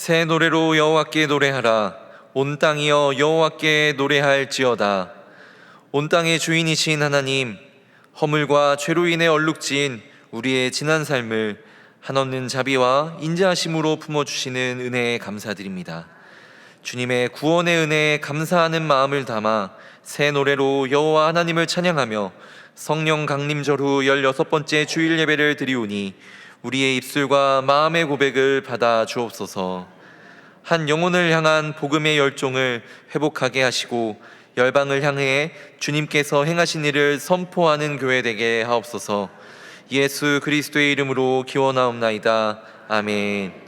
새 노래로 여호와께 노래하라. 온 땅이여 여호와께 노래할지어다. 온 땅의 주인이신 하나님, 허물과 죄로 인해 얼룩진 우리의 지난 삶을 한없는 자비와 인자하심으로 품어주시는 은혜에 감사드립니다. 주님의 구원의 은혜에 감사하는 마음을 담아 새 노래로 여호와 하나님을 찬양하며 성령 강림절 후 16번째 주일 예배를 드리오니 우리의 입술과 마음의 고백을 받아 주옵소서. 한 영혼을 향한 복음의 열정을 회복하게 하시고 열방을 향해 주님께서 행하신 일을 선포하는 교회 되게 하옵소서. 예수 그리스도의 이름으로 기원하옵나이다. 아멘.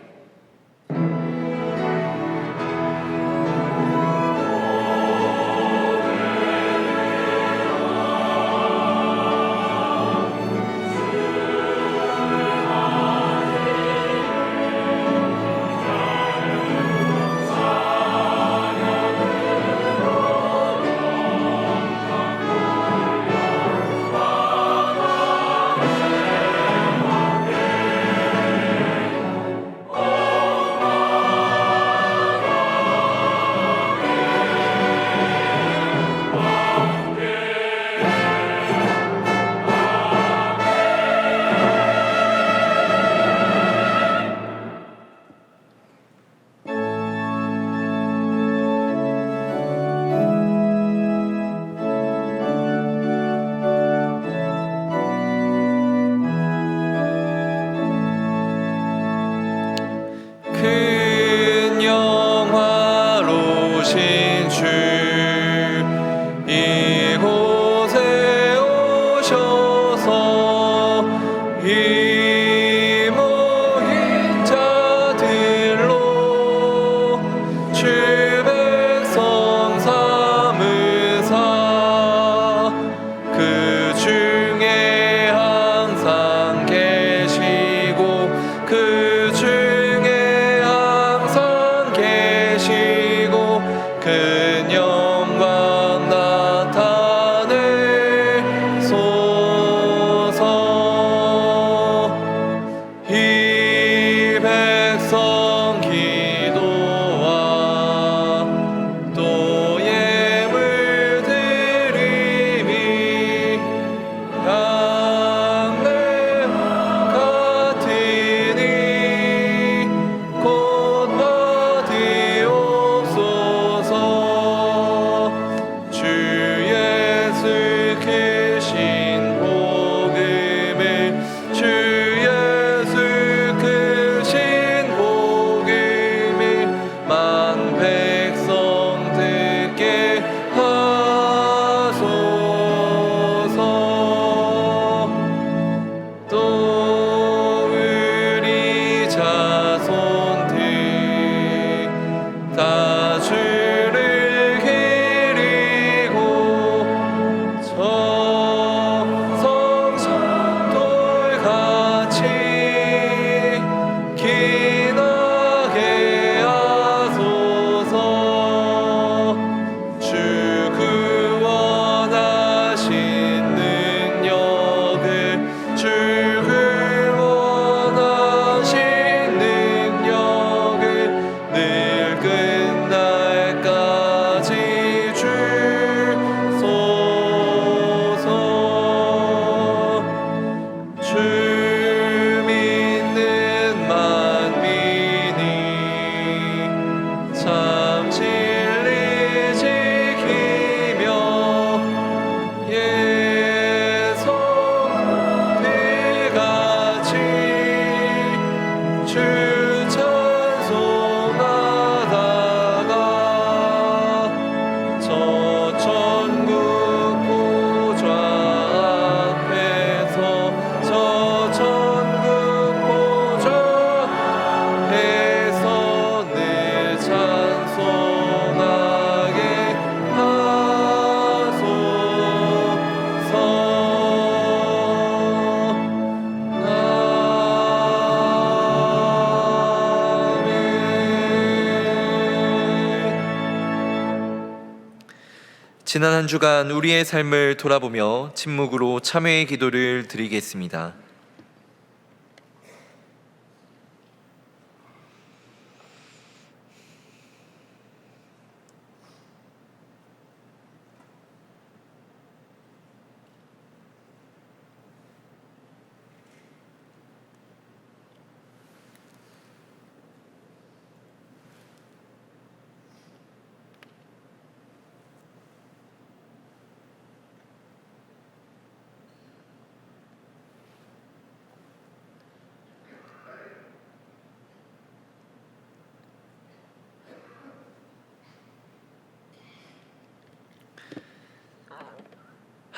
지난 한 주간 우리의 삶을 돌아보며 침묵으로 참회의 기도를 드리겠습니다.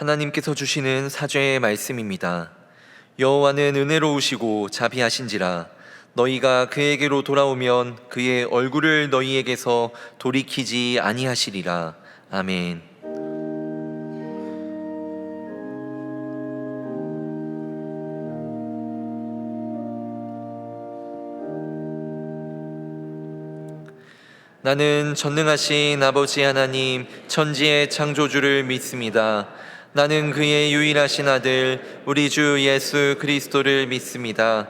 하나님께서 주시는 사죄의 말씀입니다. 여호와는 은혜로우시고 자비하신지라 너희가 그에게로 돌아오면 그의 얼굴을 너희에게서 돌이키지 아니하시리라. 아멘. 나는 전능하신 아버지 하나님 천지의 창조주를 믿습니다. 나는 그의 유일하신 아들 우리 주 예수 그리스도를 믿습니다.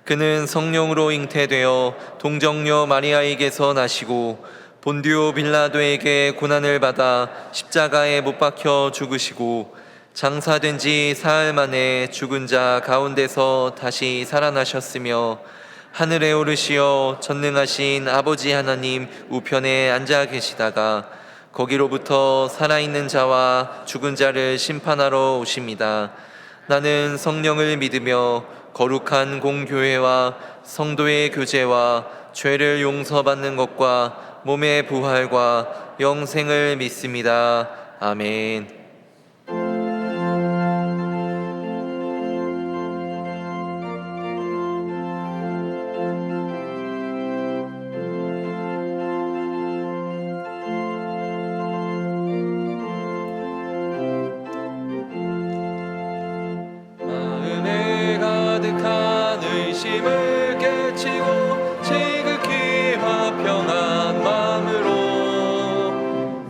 그는 성령으로 잉태되어 동정녀 마리아에게서 나시고 본디오 빌라도에게 고난을 받아 십자가에 못 박혀 죽으시고 장사된 지 사흘 만에 죽은 자 가운데서 다시 살아나셨으며 하늘에 오르시어 전능하신 아버지 하나님 우편에 앉아 계시다가 거기로부터 살아있는 자와 죽은 자를 심판하러 오십니다. 나는 성령을 믿으며 거룩한 공교회와 성도의 교제와 죄를 용서받는 것과 몸의 부활과 영생을 믿습니다. 아멘. 마음에 가득한 의심을 깨치고 지극히 화평한 마음으로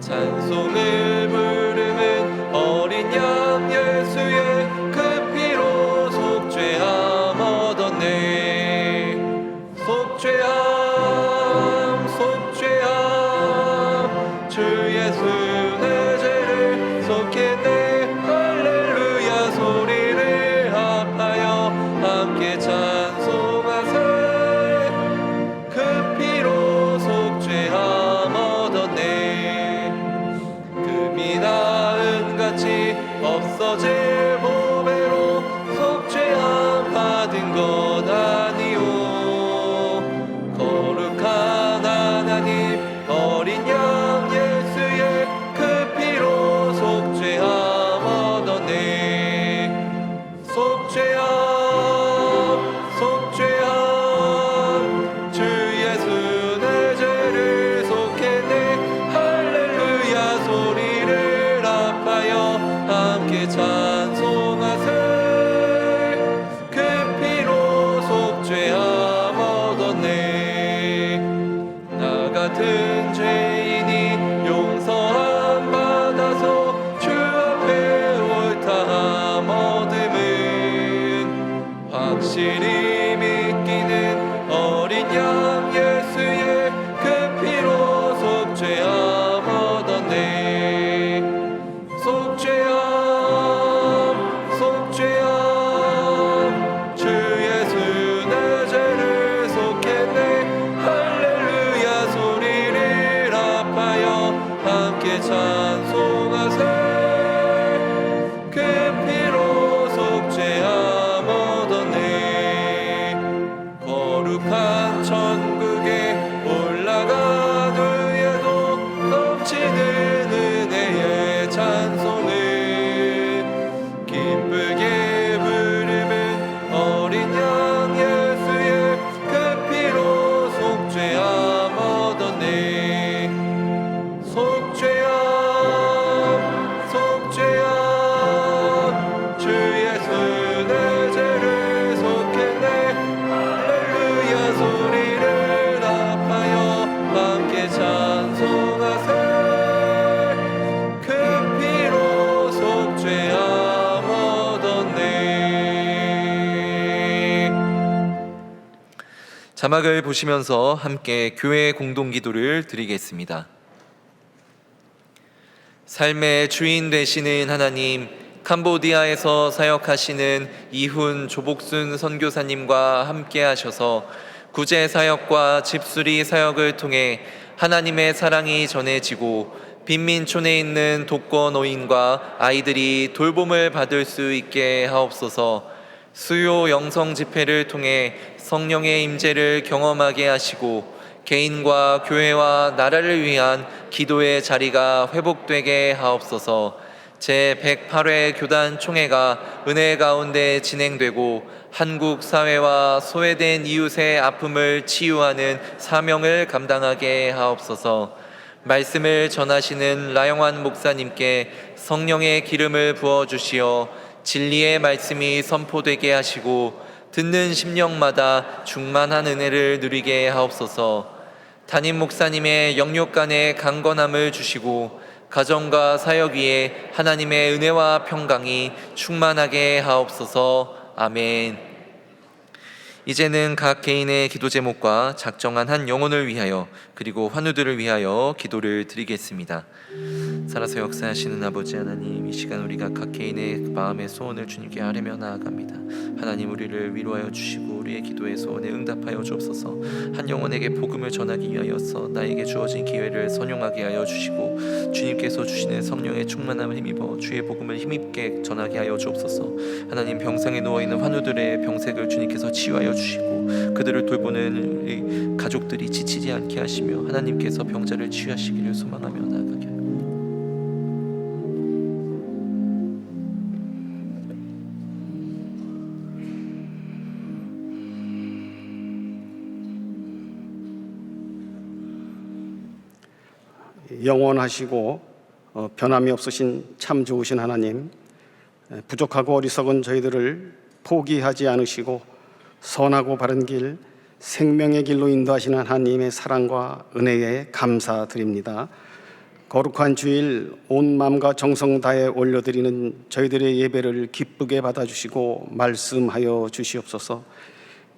찬송을 부르는 어린 양 예수의 그 피로 속죄함 얻었네. 속죄함 속죄함 주 예수 내 죄를 속했네. 할렐루야 소리를 합하여 함께 찬송하세. 그 피로 속죄함 얻었네. 금이 나은같이 없어질 보배로 속죄함 받은 것 아니오. 거룩한 하나님 어린 양 예수의 그 피로 속죄함 얻었네. 속죄함 속죄함 주 예수 내 죄를 속했네. 할렐루야 소리를 합하여 함께 찬송하세. 그 피로 속죄함 얻었네. 나 같은 죄인이 용서함 받아서 주 앞에 옳다함 얻음은 확실히 믿기는 어린 양 예수의 그 피로 속죄함 얻었네. 속죄함 속죄함 주 예수 내 죄를 속했네. 할렐루야 소리를 합하여 함께 찬송하세. 그 피로 속죄함 얻었네. 거룩한 천국에 올라간 후에도 넘치는 은혜의 찬송을 기쁘게 부르는 어린 양 예수의 그 피로 속죄함 얻었네. 속죄함 속죄함 주 예수 내 죄를 속했네. 할렐루야 소리를 합하여 함께 찬송하세. 그 피로 속죄함 얻었네. 자막을 보시면서 함께 교회 공동기도를 드리겠습니다. 삶의 주인 되시는 하나님, 캄보디아에서 사역하시는 이훈 조복순 선교사님과 함께 하셔서 구제 사역과 집수리 사역을 통해 하나님의 사랑이 전해지고 빈민촌에 있는 독거노인과 아이들이 돌봄을 받을 수 있게 하옵소서. 수요 영성 집회를 통해 성령의 임재를 경험하게 하시고 개인과 교회와 나라를 위한 기도의 자리가 회복되게 하옵소서. 제108회 교단 총회가 은혜 가운데 진행되고 한국 사회와 소외된 이웃의 아픔을 치유하는 사명을 감당하게 하옵소서. 말씀을 전하시는 라영환 목사님께 성령의 기름을 부어주시어 진리의 말씀이 선포되게 하시고 듣는 심령마다 충만한 은혜를 누리게 하옵소서. 담임 목사님의 영육간의 강건함을 주시고 가정과 사역 위에 하나님의 은혜와 평강이 충만하게 하옵소서. 아멘. 이제는 각 개인의 기도 제목과 작정한 한 영혼을 위하여 그리고 환우들을 위하여 기도를 드리겠습니다. 살아서 역사하시는 아버지 하나님, 이 시간 우리가 각 개인의 마음의 소원을 주님께 아뢰며 나아갑니다. 하나님, 우리를 위로하여 주시고 우리의 기도의 소원에 응답하여 주옵소서. 한 영혼에게 복음을 전하기 위하여서 나에게 주어진 기회를 선용하게 하여 주시고 주님께서 주시는 성령의 충만함을 힘입어 주의 복음을 힘있게 전하게 하여 주옵소서. 하나님, 병상에 누워있는 환우들의 병색을 주님께서 치유하여 주시고 그들을 돌보는 우리 가족들이 지치지 않게 하시며 하나님께서 병자를 치유하시기를 소망하며 나아가게 하여 영원하시고 변함이 없으신 참 좋으신 하나님, 부족하고 어리석은 저희들을 포기하지 않으시고 선하고 바른 길, 생명의 길로 인도하시는 하나님의 사랑과 은혜에 감사드립니다. 거룩한 주일 온 마음과 정성 다해 올려드리는 저희들의 예배를 기쁘게 받아주시고 말씀하여 주시옵소서.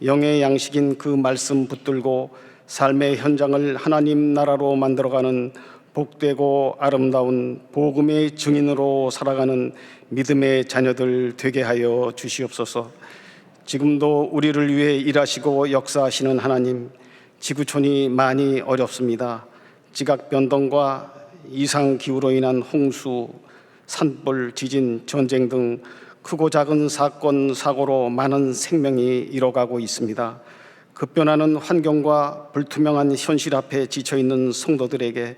영의 양식인 그 말씀 붙들고 삶의 현장을 하나님 나라로 만들어가는 복되고 아름다운 복음의 증인으로 살아가는 믿음의 자녀들 되게 하여 주시옵소서. 지금도 우리를 위해 일하시고 역사하시는 하나님, 지구촌이 많이 어렵습니다. 지각 변동과 이상 기후로 인한 홍수, 산불, 지진, 전쟁 등 크고 작은 사건, 사고로 많은 생명이 잃어가고 있습니다. 급변하는 환경과 불투명한 현실 앞에 지쳐있는 성도들에게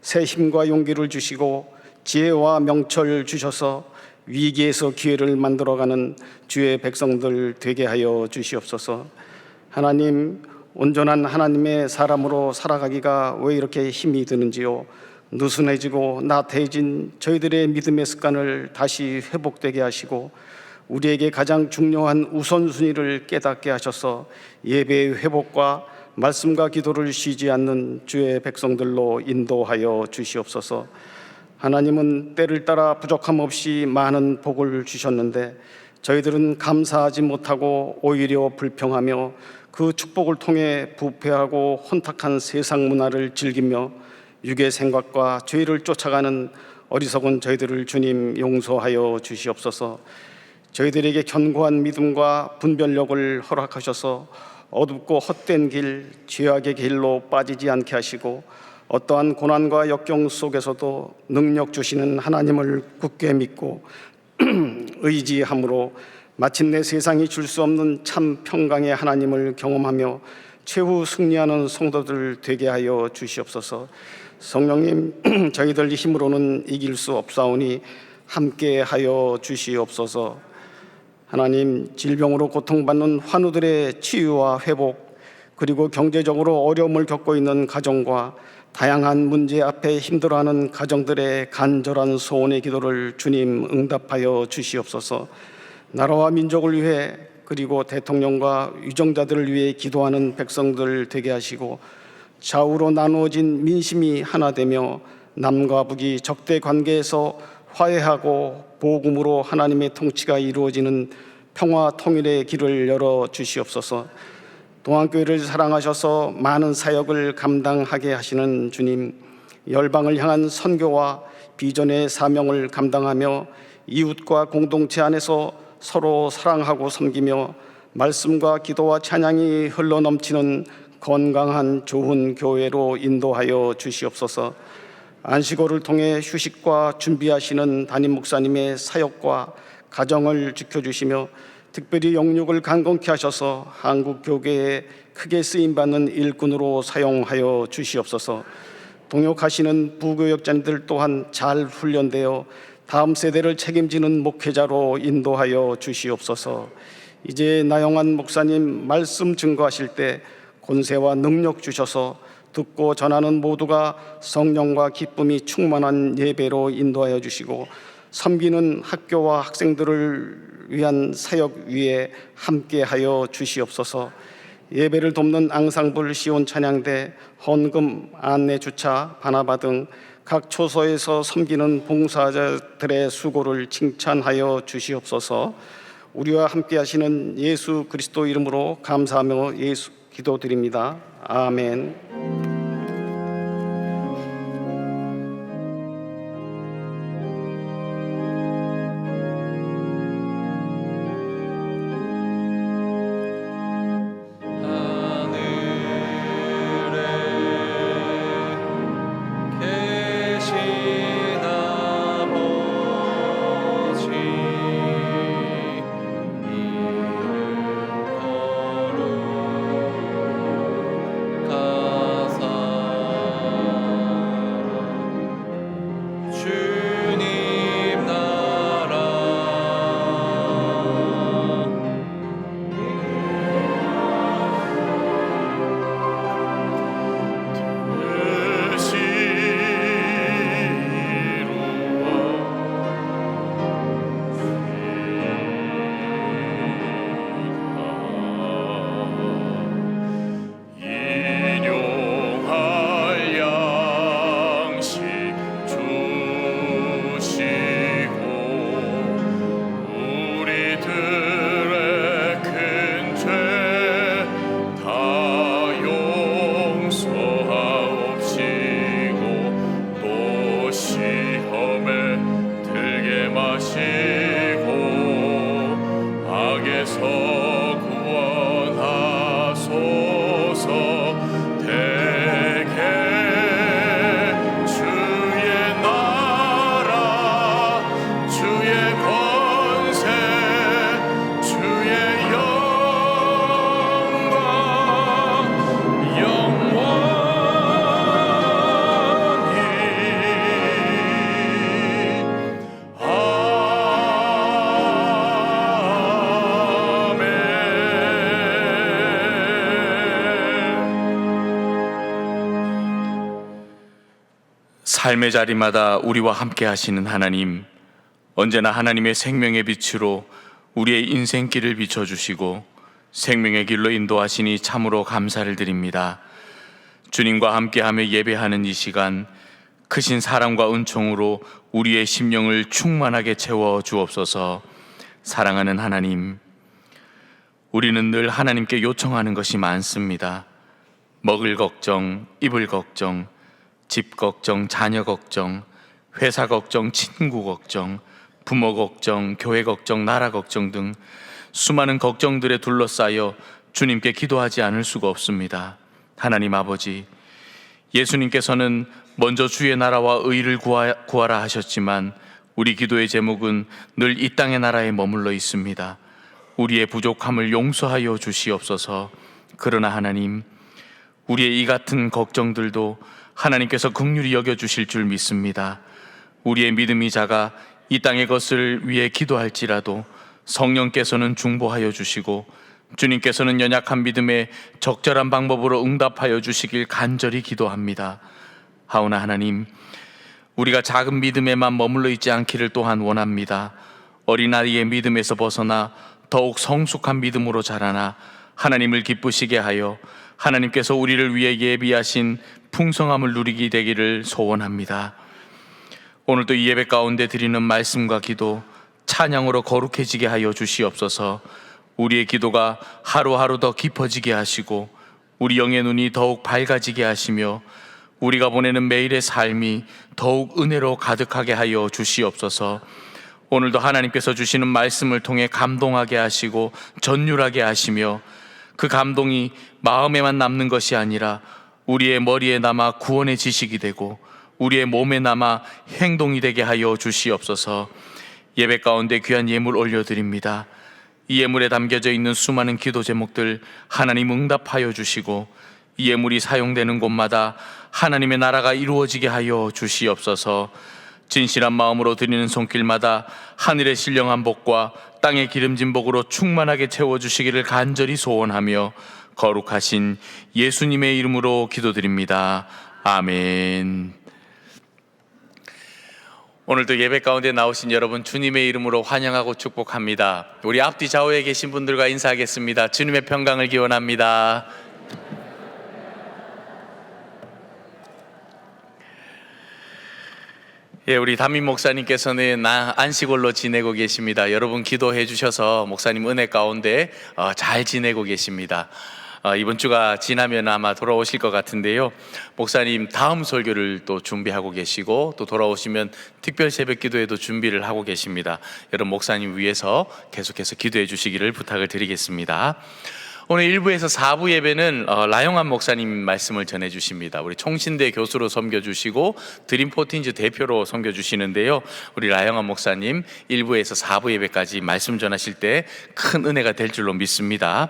새 힘과 용기를 주시고 지혜와 명철 주셔서 위기에서 기회를 만들어가는 주의 백성들 되게 하여 주시옵소서. 하나님, 온전한 하나님의 사람으로 살아가기가 왜 이렇게 힘이 드는지요. 느슨해지고 나태해진 저희들의 믿음의 습관을 다시 회복되게 하시고 우리에게 가장 중요한 우선순위를 깨닫게 하셔서 예배의 회복과 말씀과 기도를 쉬지 않는 주의 백성들로 인도하여 주시옵소서. 하나님은 때를 따라 부족함 없이 많은 복을 주셨는데 저희들은 감사하지 못하고 오히려 불평하며 그 축복을 통해 부패하고 혼탁한 세상 문화를 즐기며 육의 생각과 죄를 쫓아가는 어리석은 저희들을 주님 용서하여 주시옵소서. 저희들에게 견고한 믿음과 분별력을 허락하셔서 어둡고 헛된 길, 죄악의 길로 빠지지 않게 하시고 어떠한 고난과 역경 속에서도 능력 주시는 하나님을 굳게 믿고 의지함으로 마침내 세상이 줄 수 없는 참 평강의 하나님을 경험하며 최후 승리하는 성도들 되게 하여 주시옵소서. 성령님, 저희들 힘으로는 이길 수 없사오니 함께 하여 주시옵소서. 하나님, 질병으로 고통받는 환우들의 치유와 회복, 그리고 경제적으로 어려움을 겪고 있는 가정과 다양한 문제 앞에 힘들어하는 가정들의 간절한 소원의 기도를 주님 응답하여 주시옵소서. 나라와 민족을 위해 그리고 대통령과 위정자들을 위해 기도하는 백성들 되게 하시고 좌우로 나누어진 민심이 하나 되며 남과 북이 적대 관계에서 화해하고 복음으로 하나님의 통치가 이루어지는 평화 통일의 길을 열어 주시옵소서. 동안교회를 사랑하셔서 많은 사역을 감당하게 하시는 주님, 열방을 향한 선교와 비전의 사명을 감당하며 이웃과 공동체 안에서 서로 사랑하고 섬기며 말씀과 기도와 찬양이 흘러넘치는 건강한 좋은 교회로 인도하여 주시옵소서. 안식월을 통해 휴식과 준비하시는 담임 목사님의 사역과 가정을 지켜주시며 특별히 영육을 강건케 하셔서 한국 교계에 크게 쓰임받는 일꾼으로 사용하여 주시옵소서. 동역하시는 부교역자님들 또한 잘 훈련되어 다음 세대를 책임지는 목회자로 인도하여 주시옵소서. 이제 나영환 목사님 말씀 증거하실 때 권세와 능력 주셔서 듣고 전하는 모두가 성령과 기쁨이 충만한 예배로 인도하여 주시고 섬기는 학교와 학생들을 위한 사역 위에 함께하여 주시옵소서. 예배를 돕는 앙상블 시온 찬양대, 헌금, 안내주차, 바나바 등 각 초소에서 섬기는 봉사자들의 수고를 칭찬하여 주시옵소서. 우리와 함께 하시는 예수 그리스도 이름으로 감사하며 예수 기도드립니다. 아멘. 삶의 자리마다 우리와 함께 하시는 하나님, 언제나 하나님의 생명의 빛으로 우리의 인생길을 비춰주시고 생명의 길로 인도하시니 참으로 감사를 드립니다. 주님과 함께하며 예배하는 이 시간, 크신 사랑과 은총으로 우리의 심령을 충만하게 채워 주옵소서. 사랑하는 하나님, 우리는 늘 하나님께 요청하는 것이 많습니다. 먹을 걱정, 입을 걱정, 집 걱정, 자녀 걱정, 회사 걱정, 친구 걱정, 부모 걱정, 교회 걱정, 나라 걱정 등 수많은 걱정들에 둘러싸여 주님께 기도하지 않을 수가 없습니다. 하나님 아버지, 예수님께서는 먼저 주의 나라와 의를 구하라 하셨지만 우리 기도의 제목은 늘 이 땅의 나라에 머물러 있습니다. 우리의 부족함을 용서하여 주시옵소서. 그러나 하나님, 우리의 이 같은 걱정들도 하나님께서 긍휼히 여겨주실 줄 믿습니다. 우리의 믿음이 작아 이 땅의 것을 위해 기도할지라도 성령께서는 중보하여 주시고 주님께서는 연약한 믿음에 적절한 방법으로 응답하여 주시길 간절히 기도합니다. 하오나 하나님, 우리가 작은 믿음에만 머물러 있지 않기를 또한 원합니다. 어린아이의 믿음에서 벗어나 더욱 성숙한 믿음으로 자라나 하나님을 기쁘시게 하여 하나님께서 우리를 위해 예비하신 풍성함을 누리게 되기를 소원합니다. 오늘도 이 예배 가운데 드리는 말씀과 기도, 찬양으로 거룩해지게 하여 주시옵소서. 우리의 기도가 하루하루 더 깊어지게 하시고 우리 영의 눈이 더욱 밝아지게 하시며 우리가 보내는 매일의 삶이 더욱 은혜로 가득하게 하여 주시옵소서. 오늘도 하나님께서 주시는 말씀을 통해 감동하게 하시고 전율하게 하시며 그 감동이 마음에만 남는 것이 아니라 우리의 머리에 남아 구원의 지식이 되고 우리의 몸에 남아 행동이 되게 하여 주시옵소서. 예배 가운데 귀한 예물 올려드립니다. 이 예물에 담겨져 있는 수많은 기도 제목들 하나님 응답하여 주시고 이 예물이 사용되는 곳마다 하나님의 나라가 이루어지게 하여 주시옵소서. 진실한 마음으로 드리는 손길마다 하늘의 신령한 복과 땅의 기름진 복으로 충만하게 채워주시기를 간절히 소원하며 거룩하신 예수님의 이름으로 기도드립니다. 아멘. 오늘도 예배 가운데 나오신 여러분 주님의 이름으로 환영하고 축복합니다. 우리 앞뒤 좌우에 계신 분들과 인사하겠습니다. 주님의 평강을 기원합니다. 예, 우리 담임 목사님께서는 안식월로 지내고 계십니다. 여러분 기도해 주셔서 목사님 은혜 가운데 잘 지내고 계십니다. 이번 주가 지나면 아마 돌아오실 것 같은데요. 목사님 다음 설교를 또 준비하고 계시고 또 돌아오시면 특별 새벽 기도에도 준비를 하고 계십니다. 여러분 목사님 위해서 계속해서 기도해 주시기를 부탁을 드리겠습니다. 오늘 1부에서 4부 예배는 라영한 목사님 말씀을 전해주십니다. 우리 총신대 교수로 섬겨주시고 드림포틴즈 대표로 섬겨주시는데요. 우리 라영한 목사님 1부에서 4부 예배까지 말씀 전하실 때 큰 은혜가 될 줄로 믿습니다.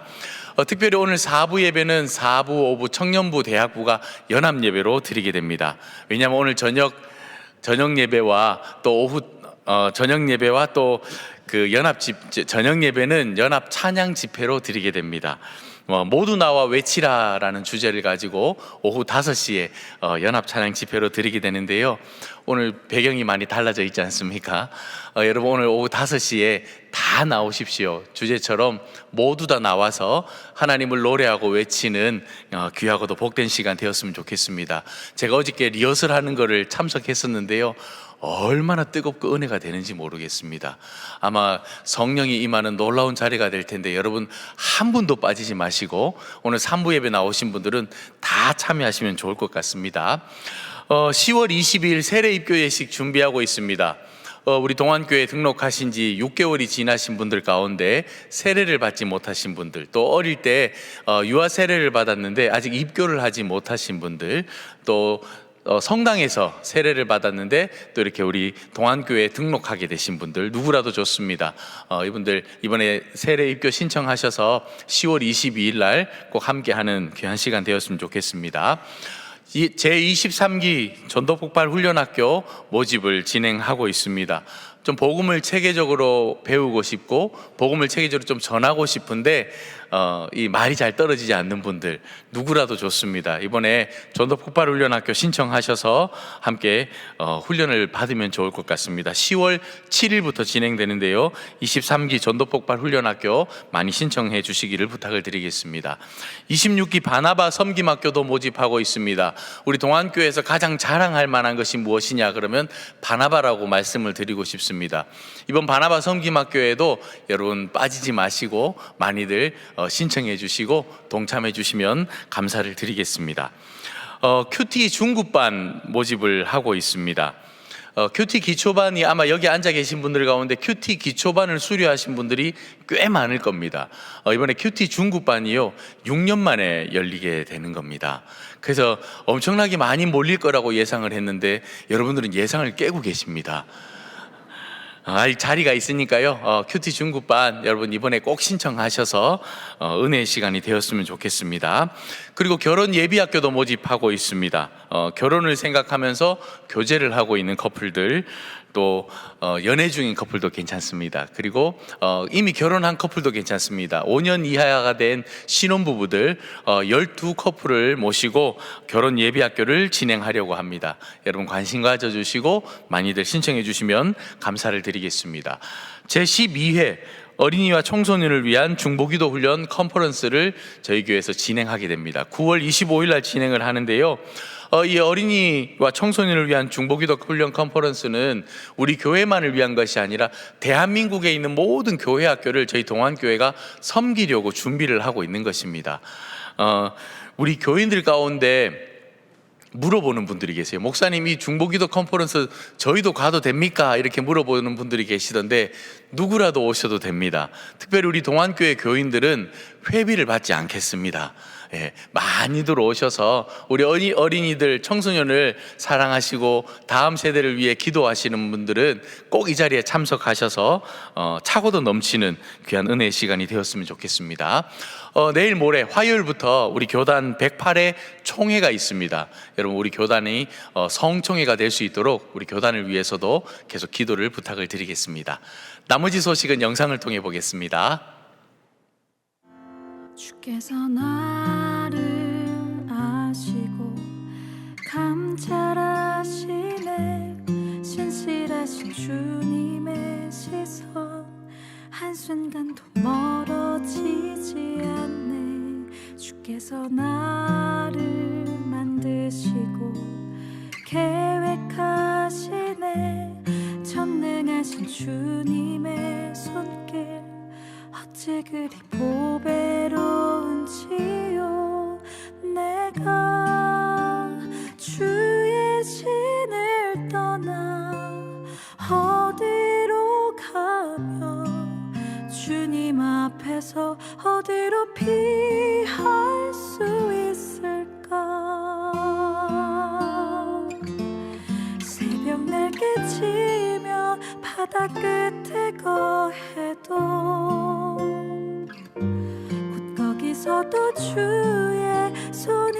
특별히 오늘 4부 예배는 4부, 5부, 청년부, 대학부가 연합 예배로 드리게 됩니다. 왜냐하면 오늘 저녁 예배와 또 오후 저녁 예배와 또 그 저녁 예배는 연합 찬양 집회로 드리게 됩니다. 모두 나와 외치라라는 주제를 가지고 오후 5시에 연합 찬양 집회로 드리게 되는데요. 오늘 배경이 많이 달라져 있지 않습니까? 여러분 오늘 오후 5시에 다 나오십시오. 주제처럼 모두 다 나와서 하나님을 노래하고 외치는 귀하고도 복된 시간 되었으면 좋겠습니다. 제가 어저께 리허설 하는 거를 참석했었는데요. 얼마나 뜨겁고 은혜가 되는지 모르겠습니다. 아마 성령이 임하는 놀라운 자리가 될 텐데 여러분 한 분도 빠지지 마시고 오늘 3부 예배 나오신 분들은 다 참여하시면 좋을 것 같습니다. 10월 22일 세례 입교 예식 준비하고 있습니다. 우리 동안교회 등록하신 지 6개월이 지나신 분들 가운데 세례를 받지 못하신 분들, 또 어릴 때 유아 세례를 받았는데 아직 입교를 하지 못하신 분들, 또 성당에서 세례를 받았는데 또 이렇게 우리 동안교회에 등록하게 되신 분들 누구라도 좋습니다. 이분들 이번에 세례 입교 신청하셔서 10월 22일 날 꼭 함께하는 귀한 시간 되었으면 좋겠습니다. 제23기 전도폭발 훈련학교 모집을 진행하고 있습니다. 좀 복음을 체계적으로 배우고 싶고 복음을 체계적으로 좀 전하고 싶은데 이 말이 잘 떨어지지 않는 분들 누구라도 좋습니다. 이번에 전도폭발 훈련학교 신청하셔서 함께 훈련을 받으면 좋을 것 같습니다. 10월 7일부터 진행되는데요. 23기 전도폭발 훈련학교 많이 신청해 주시기를 부탁을 드리겠습니다. 26기 바나바 섬김학교도 모집하고 있습니다. 우리 동안교회에서 가장 자랑할 만한 것이 무엇이냐 그러면 바나바라고 말씀을 드리고 싶습니다. 이번 바나바 섬김학교에도 여러분 빠지지 마시고 많이들 신청해 주시고 동참해 주시면 감사를 드리겠습니다. 큐티 중급반 모집을 하고 있습니다. 큐티 기초반이 아마 여기 앉아 계신 분들 가운데 큐티 기초반을 수료하신 분들이 꽤 많을 겁니다. 이번에 큐티 중급반이요 6년 만에 열리게 되는 겁니다. 그래서 엄청나게 많이 몰릴 거라고 예상을 했는데 여러분들은 예상을 깨고 계십니다. 자리가 있으니까요. 큐티 중급반 여러분 이번에 꼭 신청하셔서 은혜의 시간이 되었으면 좋겠습니다. 그리고 결혼 예비학교도 모집하고 있습니다. 결혼을 생각하면서 교제를 하고 있는 커플들 또 연애 중인 커플도 괜찮습니다. 그리고 이미 결혼한 커플도 괜찮습니다. 5년 이하가 된 신혼부부들 12커플을 모시고 결혼 예비학교를 진행하려고 합니다. 여러분 관심 가져주시고 많이들 신청해 주시면 감사를 드리겠습니다. 제12회 어린이와 청소년을 위한 중보기도 훈련 컨퍼런스를 저희 교회에서 진행하게 됩니다. 9월 25일 날 진행을 하는데요. 이 어린이와 청소년을 위한 중보기도 훈련 컨퍼런스는 우리 교회만을 위한 것이 아니라 대한민국에 있는 모든 교회 학교를 저희 동안교회가 섬기려고 준비를 하고 있는 것입니다. 우리 교인들 가운데 물어보는 분들이 계세요. 목사님 이 중보기도 컨퍼런스 저희도 가도 됩니까? 이렇게 물어보는 분들이 계시던데 누구라도 오셔도 됩니다. 특별히 우리 동안교회 교인들은 회비를 받지 않겠습니다. 많이들 오셔서 우리 어린이들, 청소년을 사랑하시고 다음 세대를 위해 기도하시는 분들은 꼭 이 자리에 참석하셔서 차고도 넘치는 귀한 은혜의 시간이 되었으면 좋겠습니다. 내일 모레 화요일부터 우리 교단 108회 총회가 있습니다. 여러분, 우리 교단이 성총회가 될 수 있도록 우리 교단을 위해서도 계속 기도를 부탁을 드리겠습니다. 나머지 소식은 영상을 통해 보겠습니다. 주께서 나를 아시고 감찰하시네. 신실하신 주님의 시선 한순간도 멀어지지 않네. 주께서 나를 만드시고 계획하시네. 전능하신 주님의 손길 어찌 그리 보배로운지요. 내가 주의 신을 떠나 어디로 가며 주님 앞에서 어디로 피할 수 있을까. 새벽 날개치며 바다 끝에 거해도 거기서도 주의 손이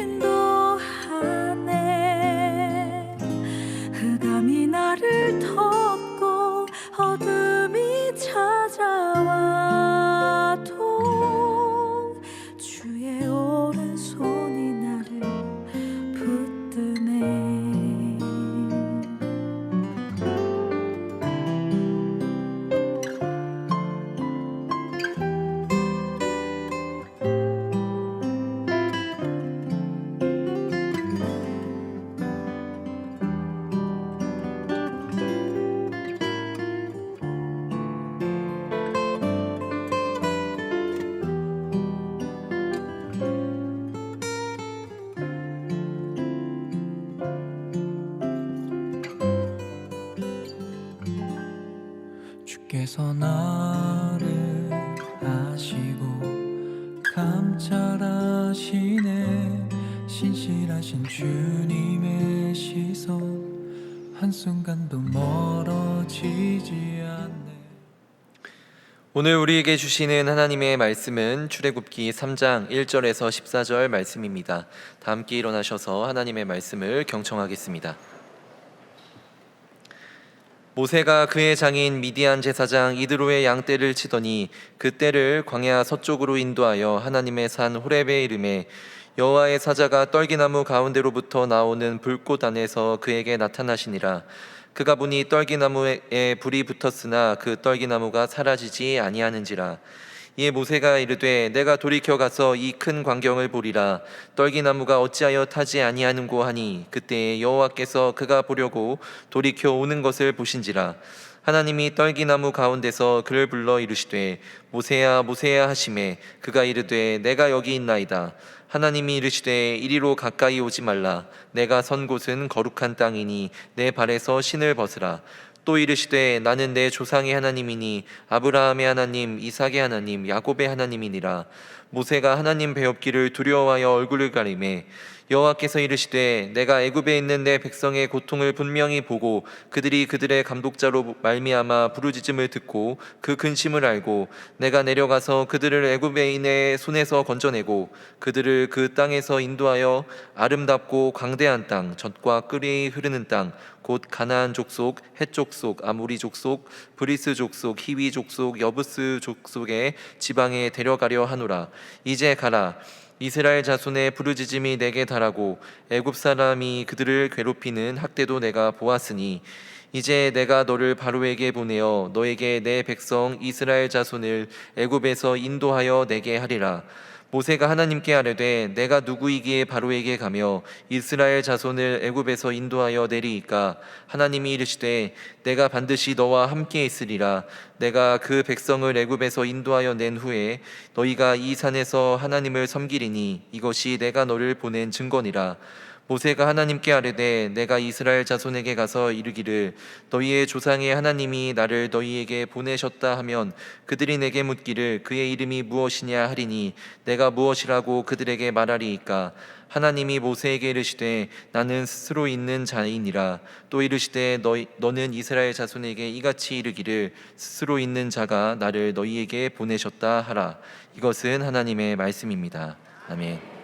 인도하네. 흑암이 나를 덮고 어둠이 찾아와도 주의 오른손이 나를 붙드네. 주께서 나를 아시고 감찰하시네. 신실하신 주님의 시선 한순간도 멀어지지 않네. 오늘 우리에게 주시는 하나님의 말씀은 출애굽기 3장 1절에서 14절 말씀입니다. 다 함께 일어나셔서 하나님의 말씀을 경청하겠습니다. 모세가 그의 장인 미디안 제사장 이드로의 양떼를 치더니 그 떼를 광야 서쪽으로 인도하여 하나님의 산 호렙에 이르매 여호와의 사자가 떨기나무 가운데로부터 나오는 불꽃 안에서 그에게 나타나시니라. 그가 보니 떨기나무에 불이 붙었으나 그 떨기나무가 사라지지 아니하는지라. 이에 모세가 이르되 내가 돌이켜 가서 이 큰 광경을 보리라. 떨기나무가 어찌하여 타지 아니하는고 하니 그때에 여호와께서 그가 보려고 돌이켜 오는 것을 보신지라. 하나님이 떨기나무 가운데서 그를 불러 이르시되 모세야 모세야 하시매 그가 이르되 내가 여기 있나이다. 하나님이 이르시되 이리로 가까이 오지 말라. 내가 선 곳은 거룩한 땅이니 내 발에서 신을 벗으라. 또 이르시되 나는 내 조상의 하나님이니 아브라함의 하나님, 이삭의 하나님, 야곱의 하나님이니라. 모세가 하나님 배웁기를 두려워하여 얼굴을 가리매 여호와께서 이르시되 내가 애굽에 있는 내 백성의 고통을 분명히 보고 그들이 그들의 감독자로 말미암아 부르짖음을 듣고 그 근심을 알고 내가 내려가서 그들을 애굽인의 손에서 건져내고 그들을 그 땅에서 인도하여 아름답고 광대한 땅, 젖과 꿀이 흐르는 땅, 곧 가나안 족속, 헷 족속, 아모리 족속, 브리스 족속, 히위 족속, 여부스 족속의 지방에 데려가려 하노라. 이제 가라. 이스라엘 자손의 부르짖음이 내게 달하고 애굽 사람이 그들을 괴롭히는 학대도 내가 보았으니 이제 내가 너를 바로에게 보내어 너에게 내 백성 이스라엘 자손을 애굽에서 인도하여 내게 하리라. 모세가 하나님께 아뢰되 내가 누구이기에 바로에게 가며 이스라엘 자손을 애굽에서 인도하여 내리이까. 하나님이 이르시되 내가 반드시 너와 함께 있으리라. 내가 그 백성을 애굽에서 인도하여 낸 후에 너희가 이 산에서 하나님을 섬기리니 이것이 내가 너를 보낸 증거니라. 모세가 하나님께 아뢰되 내가 이스라엘 자손에게 가서 이르기를 너희의 조상의 하나님이 나를 너희에게 보내셨다 하면 그들이 내게 묻기를 그의 이름이 무엇이냐 하리니 내가 무엇이라고 그들에게 말하리이까. 하나님이 모세에게 이르시되 나는 스스로 있는 자이니라. 또 이르시되 너는 이스라엘 자손에게 이같이 이르기를 스스로 있는 자가 나를 너희에게 보내셨다 하라. 이것은 하나님의 말씀입니다. 아멘.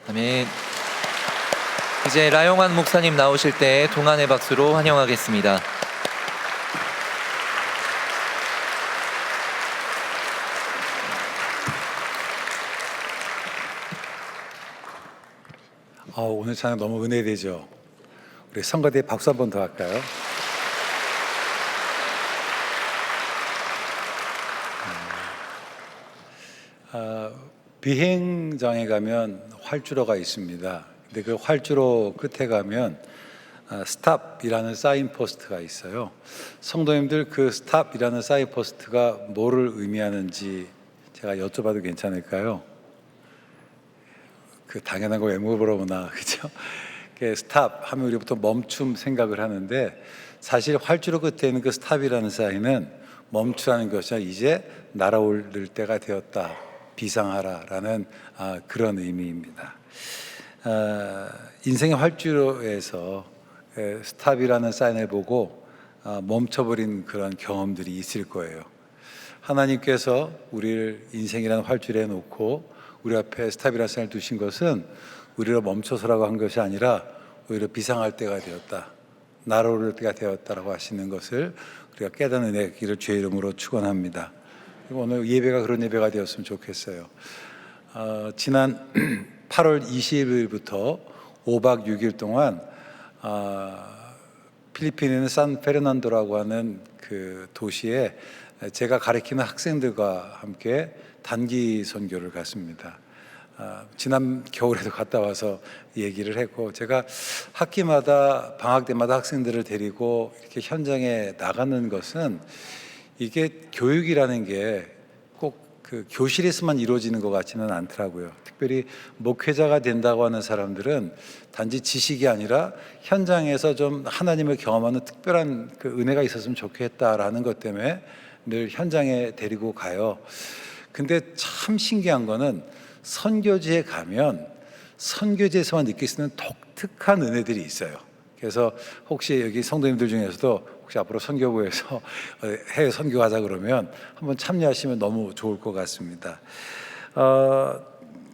아멘. 이제 라용환 목사님 나오실 때 동안의 박수로 환영하겠습니다. 오늘 찬양 너무 은혜되죠. 우리 성가대에 박수 한 번 더 할까요? 비행장에 가면 활주로가 있습니다. 근데 그 활주로 끝에 가면 스탑이라는 사인포스트가 있어요. 성도님들, 그 스탑이라는 사인포스트가 뭐를 의미하는지 제가 여쭤봐도 괜찮을까요? 그 당연한 거 왜 물어보나, 그죠? 스탑 하면 우리부터 멈춤 생각을 하는데, 사실 활주로 끝에 있는 그 스탑이라는 사인은 멈추라는 것이 아니라 이제 날아올 때가 되었다, 비상하라라는 그런 의미입니다. 인생의 활주로에서 스탑이라는 사인을 보고 멈춰버린 그런 경험들이 있을 거예요. 하나님께서 우리를 인생이라는 활주로에 놓고 우리 앞에 스탑이라는 사인을 두신 것은 우리를 멈춰서라고 한 것이 아니라 오히려 비상할 때가 되었다, 날아올 때가 되었다라고 하시는 것을 우리가 깨닫는 은혜기를 주의 이름으로 축원합니다. 오늘 예배가 그런 예배가 되었으면 좋겠어요. 지난 8월 20일부터 5박 6일 동안 필리핀에 있는 산페르난도라고 하는 그 도시에 제가 가르치는 학생들과 함께 단기 선교를 갔습니다. 지난 겨울에도 갔다 와서 얘기를 했고, 제가 학기마다 방학 때마다 학생들을 데리고 이렇게 현장에 나가는 것은 이게 교육이라는 게 꼭 그 교실에서만 이루어지는 것 같지는 않더라고요. 특별히 목회자가 된다고 하는 사람들은 단지 지식이 아니라 현장에서 좀 하나님을 경험하는 특별한 그 은혜가 있었으면 좋겠다라는 것 때문에 늘 현장에 데리고 가요. 근데 참 신기한 거는 선교지에 가면 선교지에서만 느낄 수 있는 독특한 은혜들이 있어요. 그래서 혹시 여기 성도님들 중에서도 혹시 앞으로 선교부에서 해외 선교하자 그러면 한번 참여하시면 너무 좋을 것 같습니다.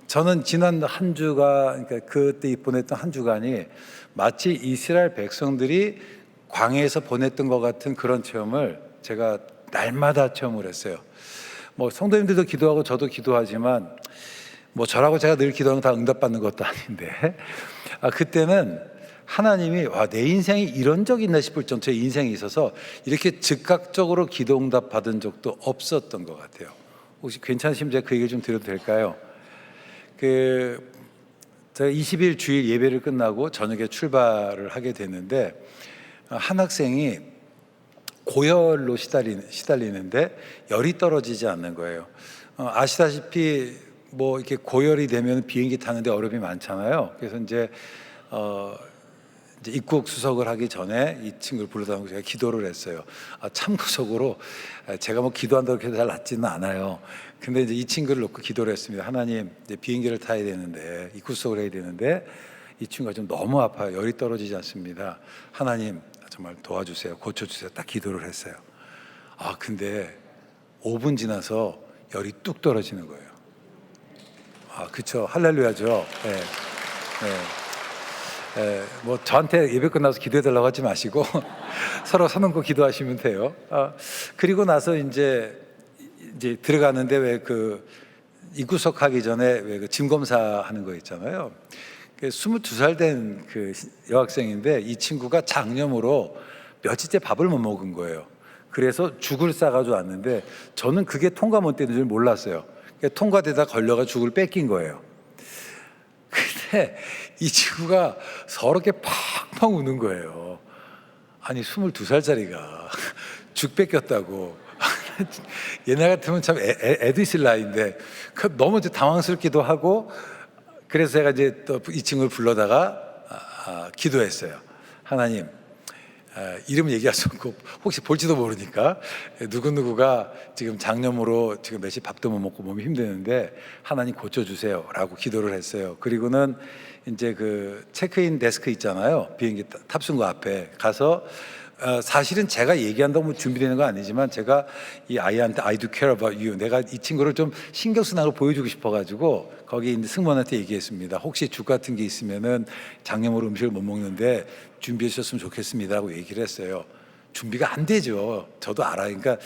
저는 지난 한 주가, 그러니까 그때 보냈던 한 주간이 마치 이스라엘 백성들이 광야에서 보냈던 것 같은 그런 체험을 제가 날마다 체험을 했어요. 뭐 성도님들도 기도하고 저도 기도하지만 뭐 저라고 제가 늘 기도하는 거 다 응답받는 것도 아닌데 그때는 하나님이 내 인생이 이런 적이 있나 싶을 정도 제 인생에 있어서 이렇게 즉각적으로 기도 응답 받은 적도 없었던 것 같아요. 혹시 괜찮으시면 제가 그 얘기를 좀 드려도 될까요? 제가 20일 주일 예배를 끝나고 저녁에 출발을 하게 됐는데 한 학생이 고열로 시달리는데 열이 떨어지지 않는 거예요. 아시다시피 뭐 이렇게 고열이 되면 비행기 타는데 어려움이 많잖아요. 그래서 이제 입국 수속을 하기 전에 이 친구를 불러다가 제가 기도를 했어요. 참고적으로 제가 뭐 기도한다고 해서 잘 낫지는 않아요. 근데 이제 이 친구를 놓고 기도를 했습니다. 하나님, 이제 비행기를 타야 되는데 입국 수속을 해야 되는데 이 친구가 좀 너무 아파요. 열이 떨어지지 않습니다. 하나님 정말 도와주세요. 고쳐주세요. 딱 기도를 했어요. 근데 5분 지나서 열이 뚝 떨어지는 거예요. 그쵸. 할렐루야죠. 네. 뭐 저한테 예배 끝나서 기도해달라고 하지 마시고 서로 서놓고 기도하시면 돼요. 그리고 나서 이제 들어가는데 왜 그 입구석하기 전에 왜 그 짐 검사하는 거 있잖아요. 22살 된 그 여학생인데 이 친구가 장염으로 며칠째 밥을 못 먹은 거예요. 그래서 죽을 싸가지고 왔는데 저는 그게 통과 못 되는 줄 몰랐어요. 통과되다 걸려가 죽을 뺏긴 거예요. 근데 이 친구가 서럽게 팍팍 우는 거예요. 아니 22살짜리가 죽 뺏겼다고. 옛날 같으면 참 애도 있을 나이인데 너무 당황스럽기도 하고, 그래서 제가 이제 또 이 친구를 불러다가 기도했어요. 하나님, 이름 얘기할 수 없고 혹시 볼지도 모르니까 누구누구가 지금 장염으로 지금 며칠 밥도 못 먹고 몸이 힘드는데 하나님 고쳐주세요 라고 기도를 했어요. 그리고는 이제 그 체크인 데스크 있잖아요. 비행기 탑승구 앞에 가서 사실은 제가 얘기한다고 뭐 준비되는 건 아니지만 제가 이 아이한테 I do care about you, 내가 이 친구를 좀 신경 쓰는 걸 보여주고 싶어가지고 거기 있는 승무원한테 얘기했습니다. 혹시 죽 같은 게 있으면은 장염으로 음식을 못 먹는데 준비해 주셨으면 좋겠습니다라고 얘기를 했어요. 준비가 안 되죠. 저도 알아요. 그러니까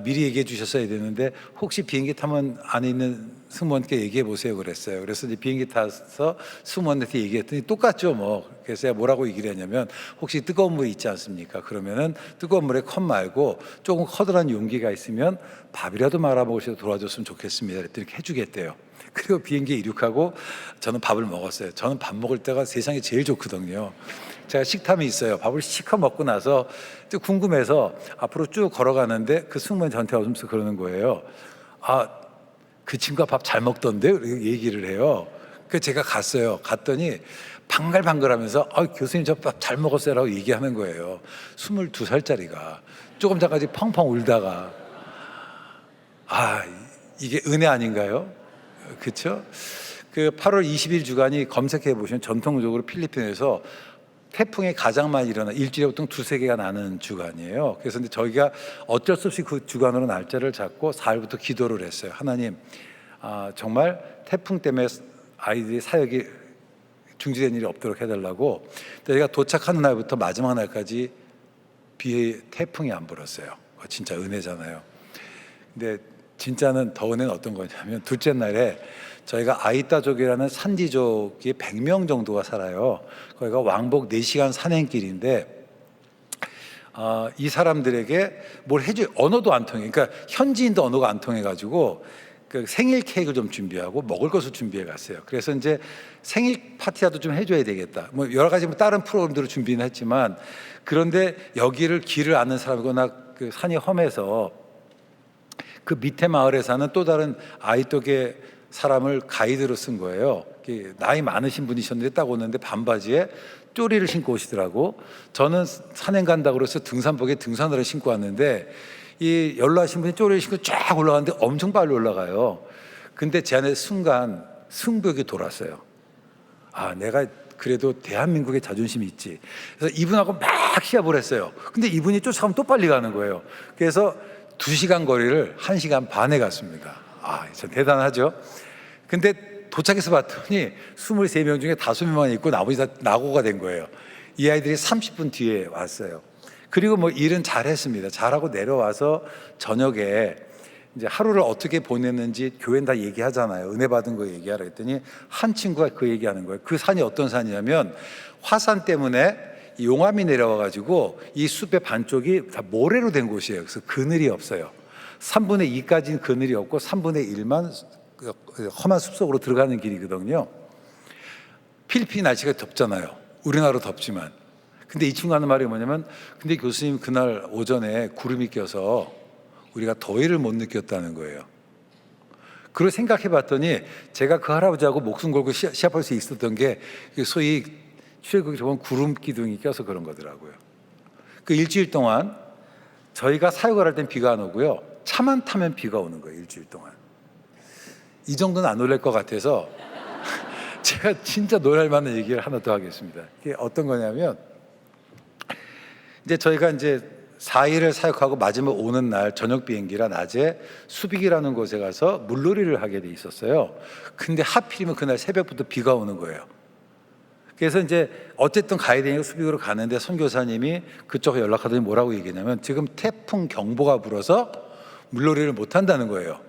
미리 얘기해 주셨어야 되는데 혹시 비행기 타면 안에 있는 승무원께 얘기해 보세요 그랬어요. 그래서 이제 비행기 타서 승무원한테 얘기했더니 똑같죠 뭐. 그래서 제가 뭐라고 얘기를 했냐면 혹시 뜨거운 물 있지 않습니까? 그러면은 뜨거운 물에 컵 말고 조금 커다란 용기가 있으면 밥이라도 말아 먹으셔서 도와줬으면 좋겠습니다. 그랬더니 이렇게 해주겠대요. 그리고 비행기에 이륙하고 저는 밥을 먹었어요. 저는 밥 먹을 때가 세상에 제일 좋거든요. 제가 식탐이 있어요. 밥을 시커 먹고 나서 궁금해서 앞으로 쭉 걸어가는데 그 승무원이 저한테 오면서 그러는 거예요. 그 친구가 밥 잘 먹던데? 얘기를 해요. 그래서 제가 갔어요. 갔더니 방글방글하면서 교수님 저 밥 잘 먹었어요 라고 얘기하는 거예요. 22살짜리가 조금 전까지 펑펑 울다가 이게 은혜 아닌가요? 그렇죠? 그 8월 20일 주간이 검색해 보시면 전통적으로 필리핀에서 태풍이 가장 많이 일어나 일주일에 보통 2-3개가 나는 주간이에요. 그래서 근데 저희가 어쩔 수 없이 그 주간으로 날짜를 잡고 4일부터 기도를 했어요. 하나님, 정말 태풍 때문에 아이들이 사역이 중지된 일이 없도록 해달라고. 저희가 도착하는 날부터 마지막 날까지 태풍이 안 불었어요. 진짜 은혜잖아요. 근데 진짜는 더 은혜는 어떤 거냐면 둘째 날에 저희가 아이따족이라는 산지족이 100명 정도가 살아요. 거기가 왕복 4시간 산행길인데 이 사람들에게 뭘 해줄 언어도 안 통해. 그러니까 현지인도 언어가 안 통해가지고 그 생일 케이크를 좀 준비하고 먹을 것을 준비해 갔어요. 그래서 이제 생일 파티라도 좀 해줘야 되겠다. 뭐 여러 가지 다른 프로그램들을 준비는 했지만 그런데 여기를 길을 아는 사람이거나 그 산이 험해서 그 밑에 마을에 사는 또 다른 아이떡의 사람을 가이드로 쓴 거예요. 나이 많으신 분이셨는데 딱 오는데 반바지에 쪼리를 신고 오시더라고. 저는 산행 간다고 그래서 등산복에 등산화를 신고 왔는데 이 연로하신 분이 쪼리를 신고 쫙 올라가는데 엄청 빨리 올라가요. 근데 제 안에 순간 승부욕이 돌았어요. 내가 그래도 대한민국의 자존심이 있지. 그래서 이분하고 막 시합을 했어요. 근데 이분이 쫓아가면 또 빨리 가는 거예요. 그래서 2시간 거리를 1시간 반에 갔습니다. 참 대단하죠. 근데 도착해서 봤더니 23명 중에 5명만 있고 나머지 다 낙오가 된 거예요. 이 아이들이 30분 뒤에 왔어요. 그리고 뭐 일은 잘했습니다. 잘하고 내려와서 저녁에 이제 하루를 어떻게 보냈는지 교회는 다 얘기하잖아요. 은혜 받은 거 얘기하라 했더니 한 친구가 그 얘기하는 거예요. 그 산이 어떤 산이냐면 화산 때문에 용암이 내려와가지고 이 숲의 반쪽이 다 모래로 된 곳이에요. 그래서 그늘이 없어요. 3분의 2까지는 그늘이 없고 3분의 1만 험한 숲속으로 들어가는 길이거든요. 필리핀 날씨가 덥잖아요. 우리나라로 덥지만. 근데 이 친구 하는 말이 뭐냐면 근데 교수님 그날 오전에 구름이 껴서 우리가 더위를 못 느꼈다는 거예요. 그걸 생각해 봤더니 제가 그 할아버지하고 목숨 걸고 시합할 수 있었던 게 소위 출애굽기 보면 구름 기둥이 껴서 그런 거더라고요. 그 일주일 동안 저희가 사역을 할 땐 비가 안 오고요. 차만 타면 비가 오는 거예요. 일주일 동안. 이 정도는 안 놀랄 것 같아서 제가 진짜 놀랄 만한 얘기를 하나 더 하겠습니다. 이게 어떤 거냐면 이제 저희가 이제 4일을 사역하고 마지막 오는 날 저녁 비행기라 낮에 수빅이라는 곳에 가서 물놀이를 하게 돼 있었어요. 근데 하필이면 그날 새벽부터 비가 오는 거예요. 그래서 이제 어쨌든 가야 되니까 수빅으로 가는데 선교사님이 그쪽에 연락하더니 뭐라고 얘기했냐면 지금 태풍 경보가 불어서 물놀이를 못 한다는 거예요.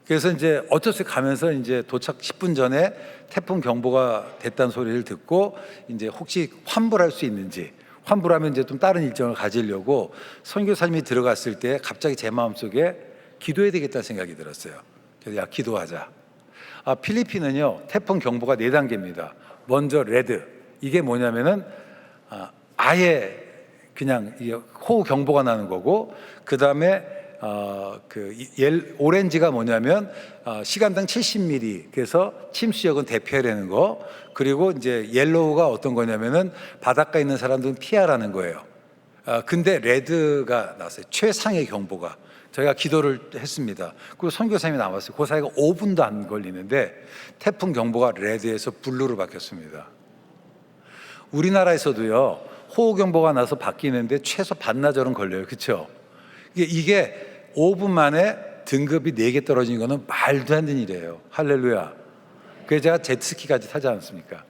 그래서 이제 어쩔 수 없이 가면서 이제 도착 10분 전에 태풍 경보가 됐다는 소리를 듣고 이제 혹시 환불할 수 있는지, 환불하면 이제 좀 다른 일정을 가지려고 선교사님이 들어갔을 때 갑자기 제 마음속에 기도해야 되겠다는 생각이 들었어요. 그래서 야, 기도하자. 필리핀은요 태풍 경보가 4단계입니다. 먼저 레드, 이게 뭐냐면은 아예 그냥 호우 경보가 나는 거고, 그 다음에 오렌지가 뭐냐면 시간당 70mm, 그래서 침수역은 대피하라는 거. 그리고 이제 옐로우가 어떤 거냐면은 바닷가에 있는 사람들은 피하라는 거예요. 근데 레드가 나왔어요. 최상의 경보가. 저희가 기도를 했습니다. 그리고 선교사님이 나왔어요. 그 사이가 5분도 안 걸리는데 태풍 경보가 레드에서 블루로 바뀌었습니다. 우리나라에서도요 호우경보가 나서 바뀌는데 최소 반나절은 걸려요. 그렇죠? 이게 5분 만에 등급이 4개 떨어진 거는 말도 안 되는 일이에요. 할렐루야. 그래서 제가 제트스키까지 타지 않습니까?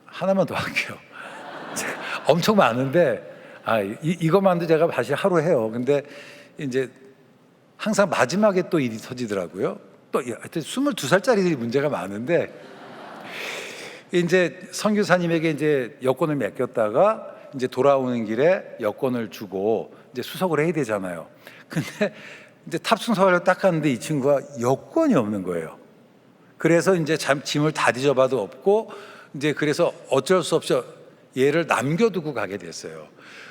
하나만 더 할게요. 엄청 많은데 이것만도 제가 사실 하루 해요. 근데 이제 항상 마지막에 또 일이 터지더라고요. 또 하여튼 22살짜리들이 문제가 많은데, 이제 선교사님에게 이제 여권을 맡겼다가 이제 돌아오는 길에 여권을 주고 이제 수속을 해야 되잖아요. 근데 이제 탑승서를 딱 갔는데 이 친구가 여권이 없는 거예요. 그래서 이제 짐을 다 뒤져봐도 없고, 이제 그래서 어쩔 수 없이 얘를 남겨두고 가게 됐어요.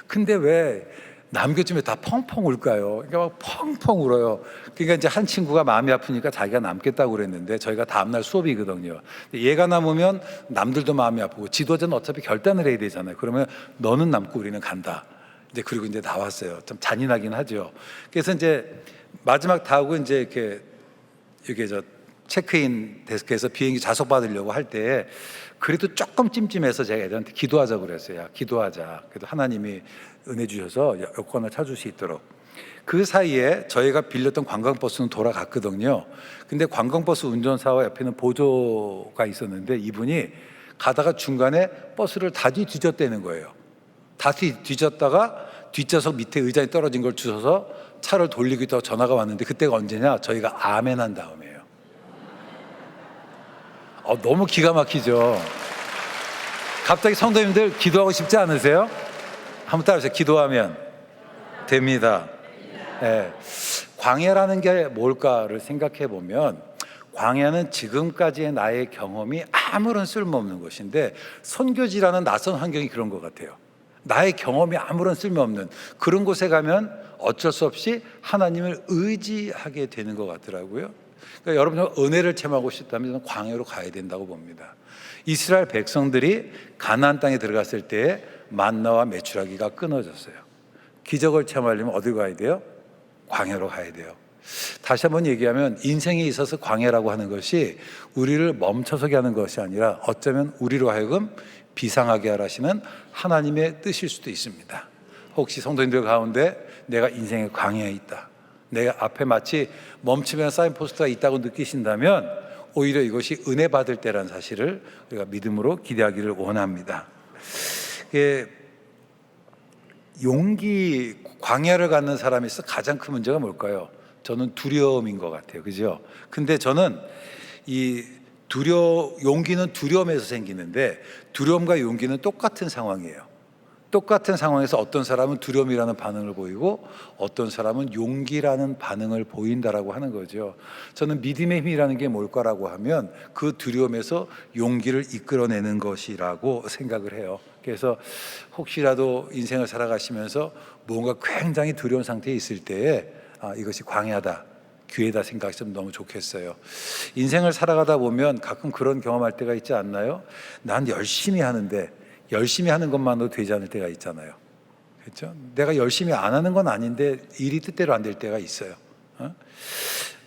근데 왜 남겨주면 다 펑펑 울까요? 그러니까 막 펑펑 울어요. 그러니까 이제 한 친구가 마음이 아프니까 자기가 남겠다고 그랬는데, 저희가 다음날 수업이거든요. 얘가 남으면 남들도 마음이 아프고, 지도자는 어차피 결단을 해야 되잖아요. 그러면 너는 남고 우리는 간다. 이제 그리고 이제 나왔어요. 좀 잔인하긴 하죠. 그래서 이제 마지막 다 하고 이제 이렇게 저 체크인 데스크에서 비행기 좌석 받으려고 할 때 그래도 조금 찜찜해서 제가 애들한테 기도하자고 그랬어요. 야, 기도하자. 그래도 하나님이 은혜 주셔서 여권을 찾을 수 있도록. 그 사이에 저희가 빌렸던 관광버스는 돌아갔거든요. 근데 관광버스 운전사와 옆에는 보조가 있었는데, 이분이 가다가 중간에 버스를 다시 뒤졌다는 거예요. 다시 뒤졌다가 뒷좌석 밑에 의자에 떨어진 걸 주워서 차를 돌리고 있다가 전화가 왔는데, 그때가 언제냐? 저희가 아멘 한 다음이에요. 너무 기가 막히죠. 갑자기 성도님들 기도하고 싶지 않으세요? 한번 따라하세요. 기도하면 됩니다. 네. 광야라는 게 뭘까를 생각해 보면, 광야는 지금까지의 나의 경험이 아무런 쓸모없는 것인데, 선교지라는 낯선 환경이 그런 것 같아요. 나의 경험이 아무런 쓸모없는 그런 곳에 가면 어쩔 수 없이 하나님을 의지하게 되는 것 같더라고요. 그러니까 여러분, 은혜를 체험하고 싶다면 저는 광야로 가야 된다고 봅니다. 이스라엘 백성들이 가나안 땅에 들어갔을 때 만나와 메추라기가 끊어졌어요. 기적을 체험하려면 어디 가야 돼요? 광야로 가야 돼요. 다시 한번 얘기하면, 인생에 있어서 광야라고 하는 것이 우리를 멈춰서게 하는 것이 아니라 어쩌면 우리로 하여금 비상하게 하시는 하나님의 뜻일 수도 있습니다. 혹시 성도님들 가운데 내가 인생의 광야에 있다, 내가 앞에 마치 멈추면 사인포스트가 있다고 느끼신다면, 오히려 이것이 은혜 받을 때라는 사실을 우리가 믿음으로 기대하기를 원합니다. 용기, 광야를 갖는 사람에서 가장 큰 문제가 뭘까요? 저는 두려움인 것 같아요. 그죠? 근데 저는 용기는 두려움에서 생기는데, 두려움과 용기는 똑같은 상황이에요. 똑같은 상황에서 어떤 사람은 두려움이라는 반응을 보이고 어떤 사람은 용기라는 반응을 보인다라고 하는 거죠. 저는 믿음의 힘이라는 게 뭘까라고 하면 그 두려움에서 용기를 이끌어내는 것이라고 생각을 해요. 그래서 혹시라도 인생을 살아가시면서 뭔가 굉장히 두려운 상태에 있을 때에 이것이 광야다, 기회다 생각하시면 너무 좋겠어요. 인생을 살아가다 보면 가끔 그런 경험할 때가 있지 않나요? 난 열심히 하는데 열심히 하는 것만으로 되지 않을 때가 있잖아요. 그렇죠? 내가 열심히 안 하는 건 아닌데 일이 뜻대로 안 될 때가 있어요.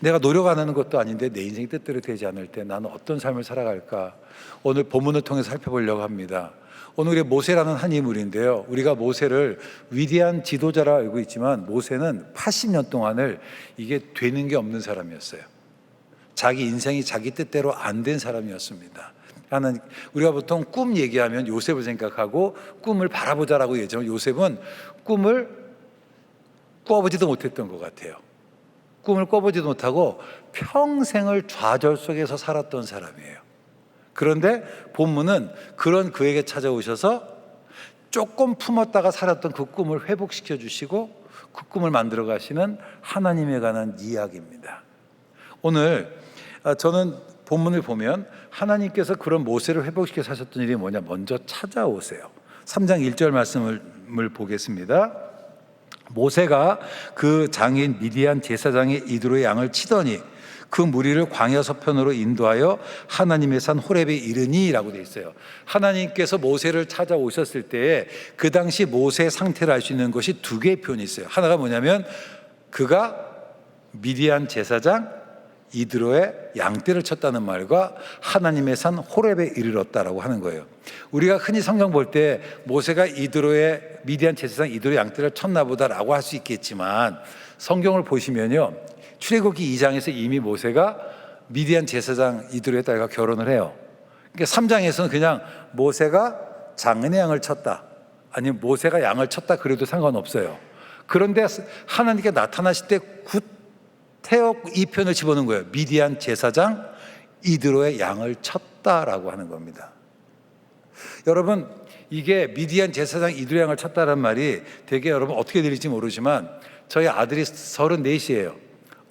내가 노력 안 하는 것도 아닌데 내 인생이 뜻대로 되지 않을 때 나는 어떤 삶을 살아갈까? 오늘 본문을 통해서 살펴보려고 합니다. 오늘 우리 모세라는 한 인물인데요, 우리가 모세를 위대한 지도자라 알고 있지만 모세는 80년 동안을 이게 되는 게 없는 사람이었어요. 자기 인생이 자기 뜻대로 안 된 사람이었습니다. 우리가 보통 꿈 얘기하면 요셉을 생각하고 꿈을 바라보자라고 얘기하지만, 요셉은 꿈을 꿔보지도 못했던 것 같아요. 꿈을 꿔보지도 못하고 평생을 좌절 속에서 살았던 사람이에요. 그런데 본문은 그런 그에게 찾아오셔서 조금 품었다가 살았던 그 꿈을 회복시켜 주시고 그 꿈을 만들어 가시는 하나님에 관한 이야기입니다. 오늘 저는 본문을 보면 하나님께서 그런 모세를 회복시켜 사셨던 일이 뭐냐? 먼저 찾아오세요. 3장 1절 말씀을 보겠습니다. 모세가 그 장인 미디안 제사장의 이두로의 양을 치더니 그 무리를 광야 서편으로 인도하여 하나님의 산 호렙에 이르니 라고 되어 있어요. 하나님께서 모세를 찾아오셨을 때 그 당시 모세의 상태를 알 수 있는 것이 두 개의 표현이 있어요. 하나가 뭐냐면 그가 미디안 제사장 이드로의 양떼를 쳤다는 말과 하나님의 산 호렙에 이르렀다라고 하는 거예요. 우리가 흔히 성경 볼 때 모세가 이드로의 미디안 제사장 이드로의 양떼를 쳤나 보다라고 할 수 있겠지만 성경을 보시면요, 출애굽기 2장에서 이미 모세가 미디안 제사장 이드로의 딸과 결혼을 해요. 그러니까 3장에서는 그냥 모세가 장인의 양을 쳤다, 아니면 모세가 양을 쳤다 그래도 상관없어요. 그런데 하나님께 나타나실 때 구태여 이 표현을 집어넣은 거예요. 미디안 제사장 이드로의 양을 쳤다라고 하는 겁니다. 여러분, 이게 미디안 제사장 이드로의 양을 쳤다는 말이 되게 여러분 어떻게 들릴지 모르지만 저희 아들이 34이에요.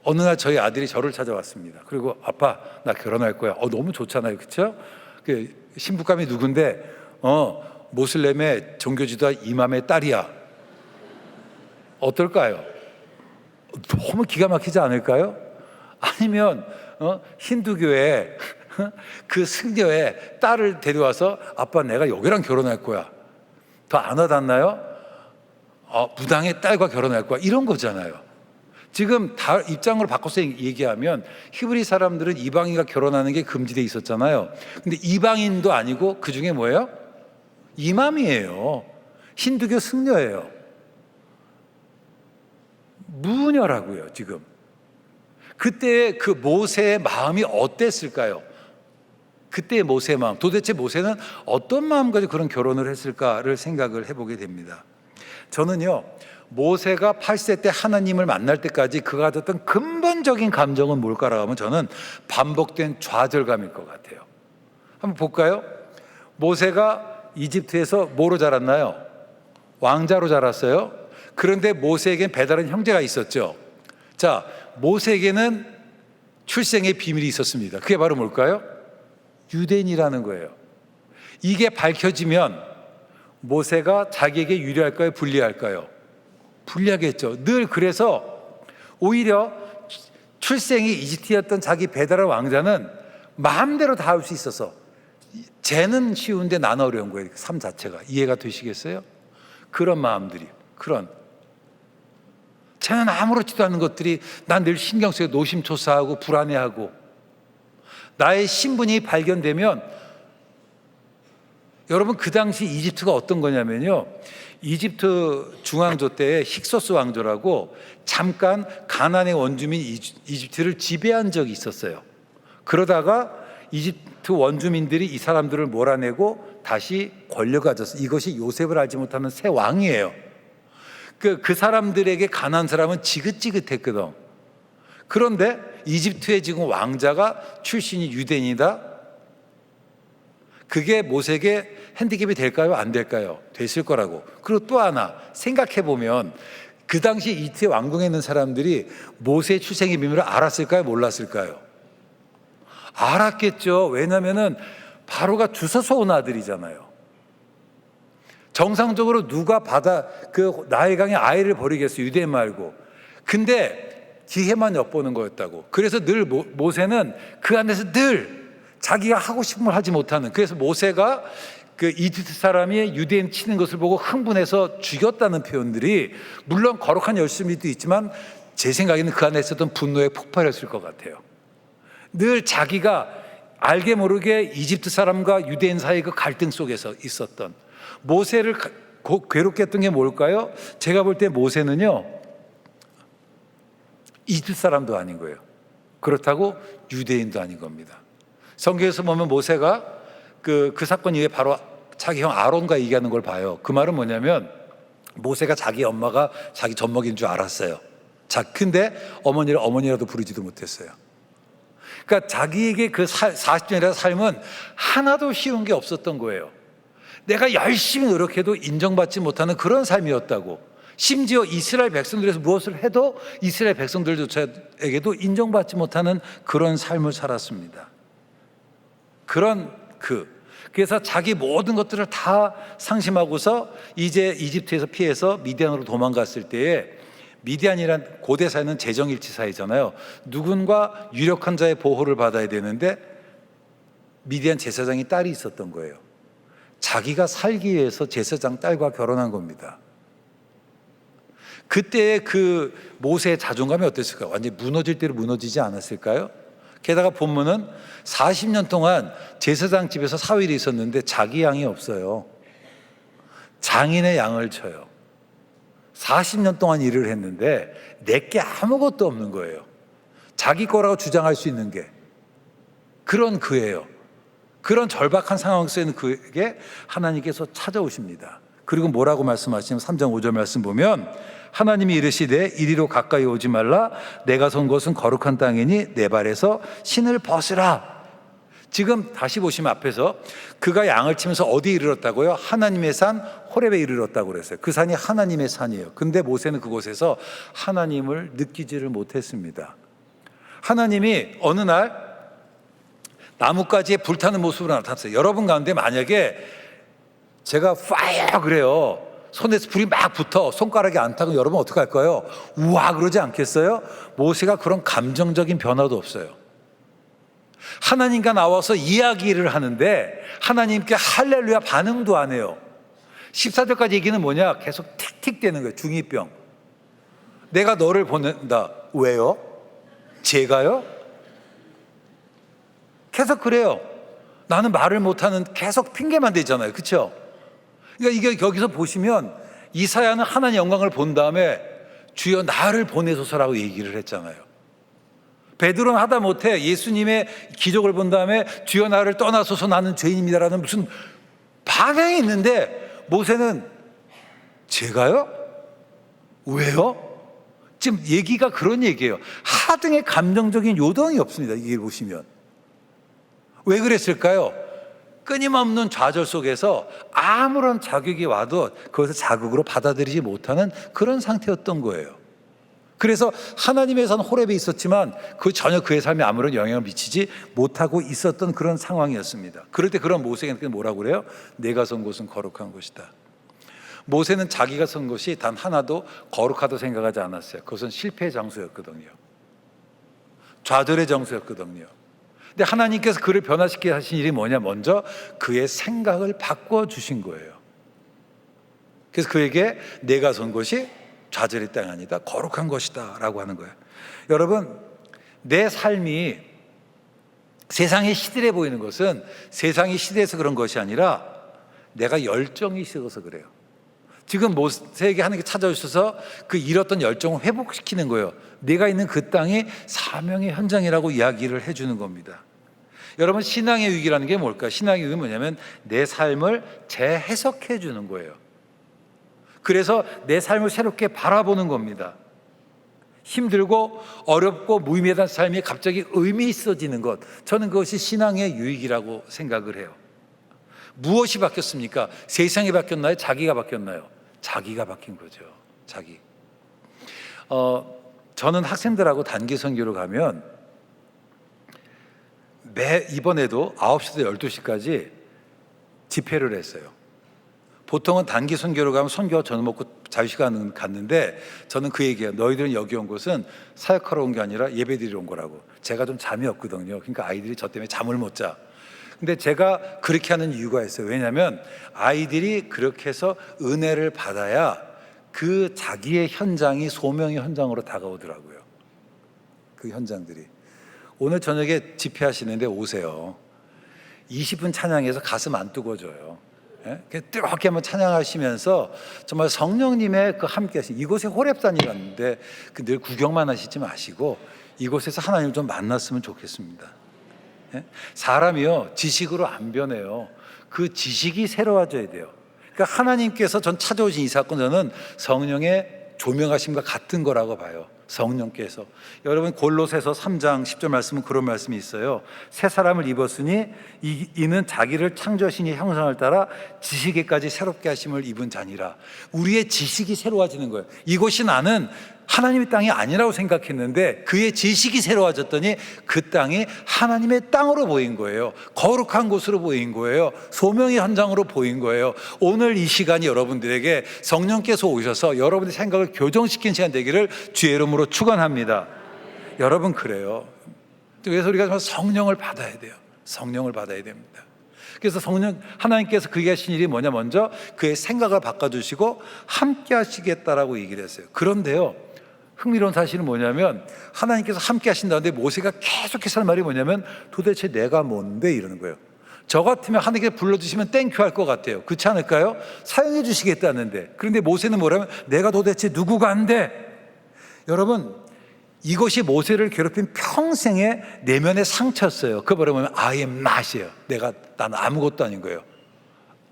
어느 날 저희 아들이 저를 찾아왔습니다. 그리고 아빠, 나 결혼할 거야. 너무 좋잖아요, 그렇죠? 그 신부감이 누군데 모슬렘의 종교지도자 이맘의 딸이야. 어떨까요? 너무 기가 막히지 않을까요? 아니면 힌두교의 그 승려의 딸을 데려와서 아빠, 내가 여기랑 결혼할 거야. 더 안 와닿나요? 무당의 딸과 결혼할 거야. 이런 거잖아요. 지금 다 입장으로 바꿔서 얘기하면 히브리 사람들은 이방인과 결혼하는 게 금지되어 있었잖아요. 근데 이방인도 아니고 그 중에 뭐예요? 이맘이에요. 힌두교 승려예요. 무녀라고요, 지금. 그때 그 모세의 마음이 어땠을까요? 그때의 모세의 마음, 도대체 모세는 어떤 마음 가지고 그런 결혼을 했을까를 생각을 해보게 됩니다. 저는요, 모세가 8세 때 하나님을 만날 때까지 그가 가졌던 근본적인 감정은 뭘까라고 하면 저는 반복된 좌절감일 것 같아요. 한번 볼까요? 모세가 이집트에서 뭐로 자랐나요? 왕자로 자랐어요. 그런데 모세에겐 배다른 형제가 있었죠. 자, 모세에게는 출생의 비밀이 있었습니다. 그게 바로 뭘까요? 유대인이라는 거예요. 이게 밝혀지면 모세가 자기에게 유리할까요? 불리할까요? 불리하겠죠. 늘 그래서 오히려 출생이 이집트였던 자기 배다른 왕자는 마음대로 다 할 수 있어서 쟤는 쉬운데 나는 어려운 거예요. 삶 자체가. 이해가 되시겠어요? 그런 마음들이, 쟤는 아무렇지도 않은 것들이 난 늘 신경 쓰여 노심초사하고 불안해하고, 나의 신분이 발견되면, 여러분 그 당시 이집트가 어떤 거냐면요, 이집트 중앙조 때에 힉소스 왕조라고 잠깐 가나안의 원주민 이집트를 지배한 적이 있었어요. 그러다가 이집트 원주민들이 이 사람들을 몰아내고 다시 권력을 가졌어요. 이것이 요셉을 알지 못하는 새 왕이에요. 그 사람들에게 가난한 사람은 지긋지긋했거든. 그런데 이집트의 지금 왕자가 출신이 유대인이다. 그게 모세에게 핸디캡이 될까요? 안 될까요? 됐을 거라고. 그리고 또 하나 생각해보면 그 당시 이집트 왕궁에 있는 사람들이 모세의 출생의 비밀을 알았을까요? 몰랐을까요? 알았겠죠. 왜냐하면 바로가 주워서 온 아들이잖아요. 정상적으로 누가 그 나일강에 아이를 버리겠어요, 유대인 말고. 근데 기회만 엿보는 거였다고. 그래서 늘 모세는 그 안에서 늘 자기가 하고 싶은 걸 하지 못하는, 그래서 모세가 그 이집트 사람이 유대인 치는 것을 보고 흥분해서 죽였다는 표현들이 물론 거룩한 열심도 있지만 제 생각에는 그 안에 있었던 분노에 폭발했을 것 같아요. 늘 자기가 알게 모르게 이집트 사람과 유대인 사이의 그 갈등 속에서 있었던, 모세를 괴롭게 했던 게 뭘까요? 제가 볼 때 모세는요, 이집트 사람도 아닌 거예요. 그렇다고 유대인도 아닌 겁니다. 성경에서 보면 모세가 그 사건 이후에 바로 자기 형 아론과 얘기하는 걸 봐요. 그 말은 뭐냐면 모세가 자기 엄마가 자기 젖먹인 줄 알았어요. 근데 어머니를 어머니라도 부르지도 못했어요. 그러니까 자기에게 그 40년이라는 삶은 하나도 쉬운 게 없었던 거예요. 내가 열심히 노력해도 인정받지 못하는 그런 삶이었다고. 심지어 이스라엘 백성들에서 무엇을 해도 이스라엘 백성들조차에게도 인정받지 못하는 그런 삶을 살았습니다. 그래서 자기 모든 것들을 다 상심하고서 이제 이집트에서 피해서 미디안으로 도망갔을 때에, 미디안이란 고대 사회는 재정일치 사회잖아요. 누군가 유력한 자의 보호를 받아야 되는데 미디안 제사장이 딸이 있었던 거예요. 자기가 살기 위해서 제사장 딸과 결혼한 겁니다. 그때의 그 모세의 자존감이 어땠을까요? 완전히 무너질 대로 무너지지 않았을까요? 게다가 본문은 40년 동안 제사장 집에서 사위를 있었는데 자기 양이 없어요. 장인의 양을 쳐요. 40년 동안 일을 했는데 내게 아무것도 없는 거예요. 자기 거라고 주장할 수 있는 게. 그런 그예요. 그런 절박한 상황 속에는 그에게 하나님께서 찾아오십니다. 그리고 뭐라고 말씀하시냐면 3장 5절 말씀 보면 하나님이 이르시되 이리로 가까이 오지 말라. 내가 선 곳은 거룩한 땅이니 내 발에서 신을 벗으라. 지금 다시 보시면 앞에서 그가 양을 치면서 어디에 이르렀다고요? 하나님의 산 호렙에 이르렀다고 그랬어요. 그 산이 하나님의 산이에요. 근데 모세는 그곳에서 하나님을 느끼지를 못했습니다. 하나님이 어느 날 나뭇가지에 불타는 모습으로 나타났어요. 여러분 가운데 만약에 제가 파이어 그래요. 손에서 불이 막 붙어 손가락이 안 타고 여러분 어떻게 할까요? 우와 그러지 않겠어요? 모세가 그런 감정적인 변화도 없어요. 하나님과 나와서 이야기를 하는데 하나님께 할렐루야 반응도 안 해요. 14절까지 얘기는 뭐냐? 계속 틱틱대는 거예요. 중2병. 내가 너를 보낸다. 왜요? 제가요? 계속 그래요. 나는 말을 못하는 계속 핑계만 대잖아요. 그렇죠? 그러니까 이게 여기서 보시면 이사야는 하나님의 영광을 본 다음에 주여 나를 보내소서라고 얘기를 했잖아요. 베드로는 하다못해 예수님의 기적을 본 다음에 주여 나를 떠나소서 나는 죄인입니다라는 무슨 반응이 있는데 모세는 제가요? 왜요? 지금 얘기가 그런 얘기예요. 하등의 감정적인 요동이 없습니다. 이게 보시면 왜 그랬을까요? 끊임없는 좌절 속에서 아무런 자극이 와도 그것을 자극으로 받아들이지 못하는 그런 상태였던 거예요. 그래서 하나님의 산 호렙에 있었지만 그 전혀 그의 삶에 아무런 영향을 미치지 못하고 있었던 그런 상황이었습니다. 그럴 때 그런 모세에게 뭐라고 그래요? 내가 선 곳은 거룩한 곳이다. 모세는 자기가 선 곳이 단 하나도 거룩하다고 생각하지 않았어요. 그것은 실패의 장소였거든요. 좌절의 장소였거든요. 근데 하나님께서 그를 변화시키게 하신 일이 뭐냐? 먼저 그의 생각을 바꿔주신 거예요. 그래서 그에게 내가 선 곳이 좌절의 땅이 아니다. 거룩한 것이다 라고 하는 거예요. 여러분, 내 삶이 세상에 시들해 보이는 것은 세상이 시들해서 그런 것이 아니라 내가 열정이 식어서 그래요. 지금 모세에게 하나님께 찾아오셔서 그 잃었던 열정을 회복시키는 거예요. 내가 있는 그 땅이 사명의 현장이라고 이야기를 해주는 겁니다. 여러분, 신앙의 위기라는 게 뭘까요? 신앙의 위기는 뭐냐면 내 삶을 재해석해 주는 거예요. 그래서 내 삶을 새롭게 바라보는 겁니다. 힘들고 어렵고 무의미한 삶이 갑자기 의미 있어지는 것, 저는 그것이 신앙의 유익이라고 생각을 해요. 무엇이 바뀌었습니까? 세상이 바뀌었나요? 자기가 바뀌었나요? 자기가 바뀐 거죠. 자기. 저는 학생들하고 단기 선교로 가면 이번에도 9시부터 12시까지 집회를 했어요. 보통은 단기 선교로 가면 선교와 저녁 먹고 자유시간 갔는데 저는 그 얘기예요. 너희들은 여기 온 것은 사역하러 온 게 아니라 예배드리러 온 거라고. 제가 좀 잠이 없거든요. 그러니까 아이들이 저 때문에 잠을 못 자. 근데 제가 그렇게 하는 이유가 있어요. 왜냐하면 아이들이 그렇게 해서 은혜를 받아야 그 자기의 현장이 소명의 현장으로 다가오더라고요. 그 현장들이. 오늘 저녁에 집회하시는데 오세요. 20분 찬양해서 가슴 안 뜨거워져요. 뜨겁게 한번 찬양하시면서 정말 성령님의 그 함께 하신 이곳에 호렙산이라는데 늘 구경만 하시지 마시고 이곳에서 하나님을 좀 만났으면 좋겠습니다. 사람이요 지식으로 안 변해요. 그 지식이 새로워져야 돼요. 그러니까 하나님께서 전 찾아오신 이 사건 저는 성령의 조명하심과 같은 거라고 봐요. 성령께서. 여러분 골로새서 3장 10절 말씀은 그런 말씀이 있어요. 새 사람을 입었으니 이는 자기를 창조하신 이 형상을 따라 지식에까지 새롭게 하심을 입은 자니라. 우리의 지식이 새로워지는 거예요. 이곳이 나는 하나님의 땅이 아니라고 생각했는데 그의 지식이 새로워졌더니 그 땅이 하나님의 땅으로 보인 거예요. 거룩한 곳으로 보인 거예요. 소명의 현장으로 보인 거예요. 오늘 이 시간이 여러분들에게 성령께서 오셔서 여러분의 생각을 교정시키는 시간 되기를 주의 이름으로 축원합니다. 여러분 그래요. 그래서 우리가 성령을 받아야 돼요. 성령을 받아야 됩니다. 그래서 성령 하나님께서 그게 하신 일이 뭐냐? 먼저 그의 생각을 바꿔주시고 함께 하시겠다라고 얘기를 했어요. 그런데요, 흥미로운 사실은 뭐냐면 하나님께서 함께 하신다는데 모세가 계속해서 하는 말이 뭐냐면 도대체 내가 뭔데 이러는 거예요. 저 같으면 하나님께서 불러주시면 땡큐 할 것 같아요. 그렇지 않을까요? 사용해 주시겠다는데. 그런데 모세는 뭐라면 내가 도대체 누구간데. 여러분, 이것이 모세를 괴롭힌 평생의 내면의 상처였어요. 그 뭐라면 I am not이에요. 난 아무것도 아닌 거예요.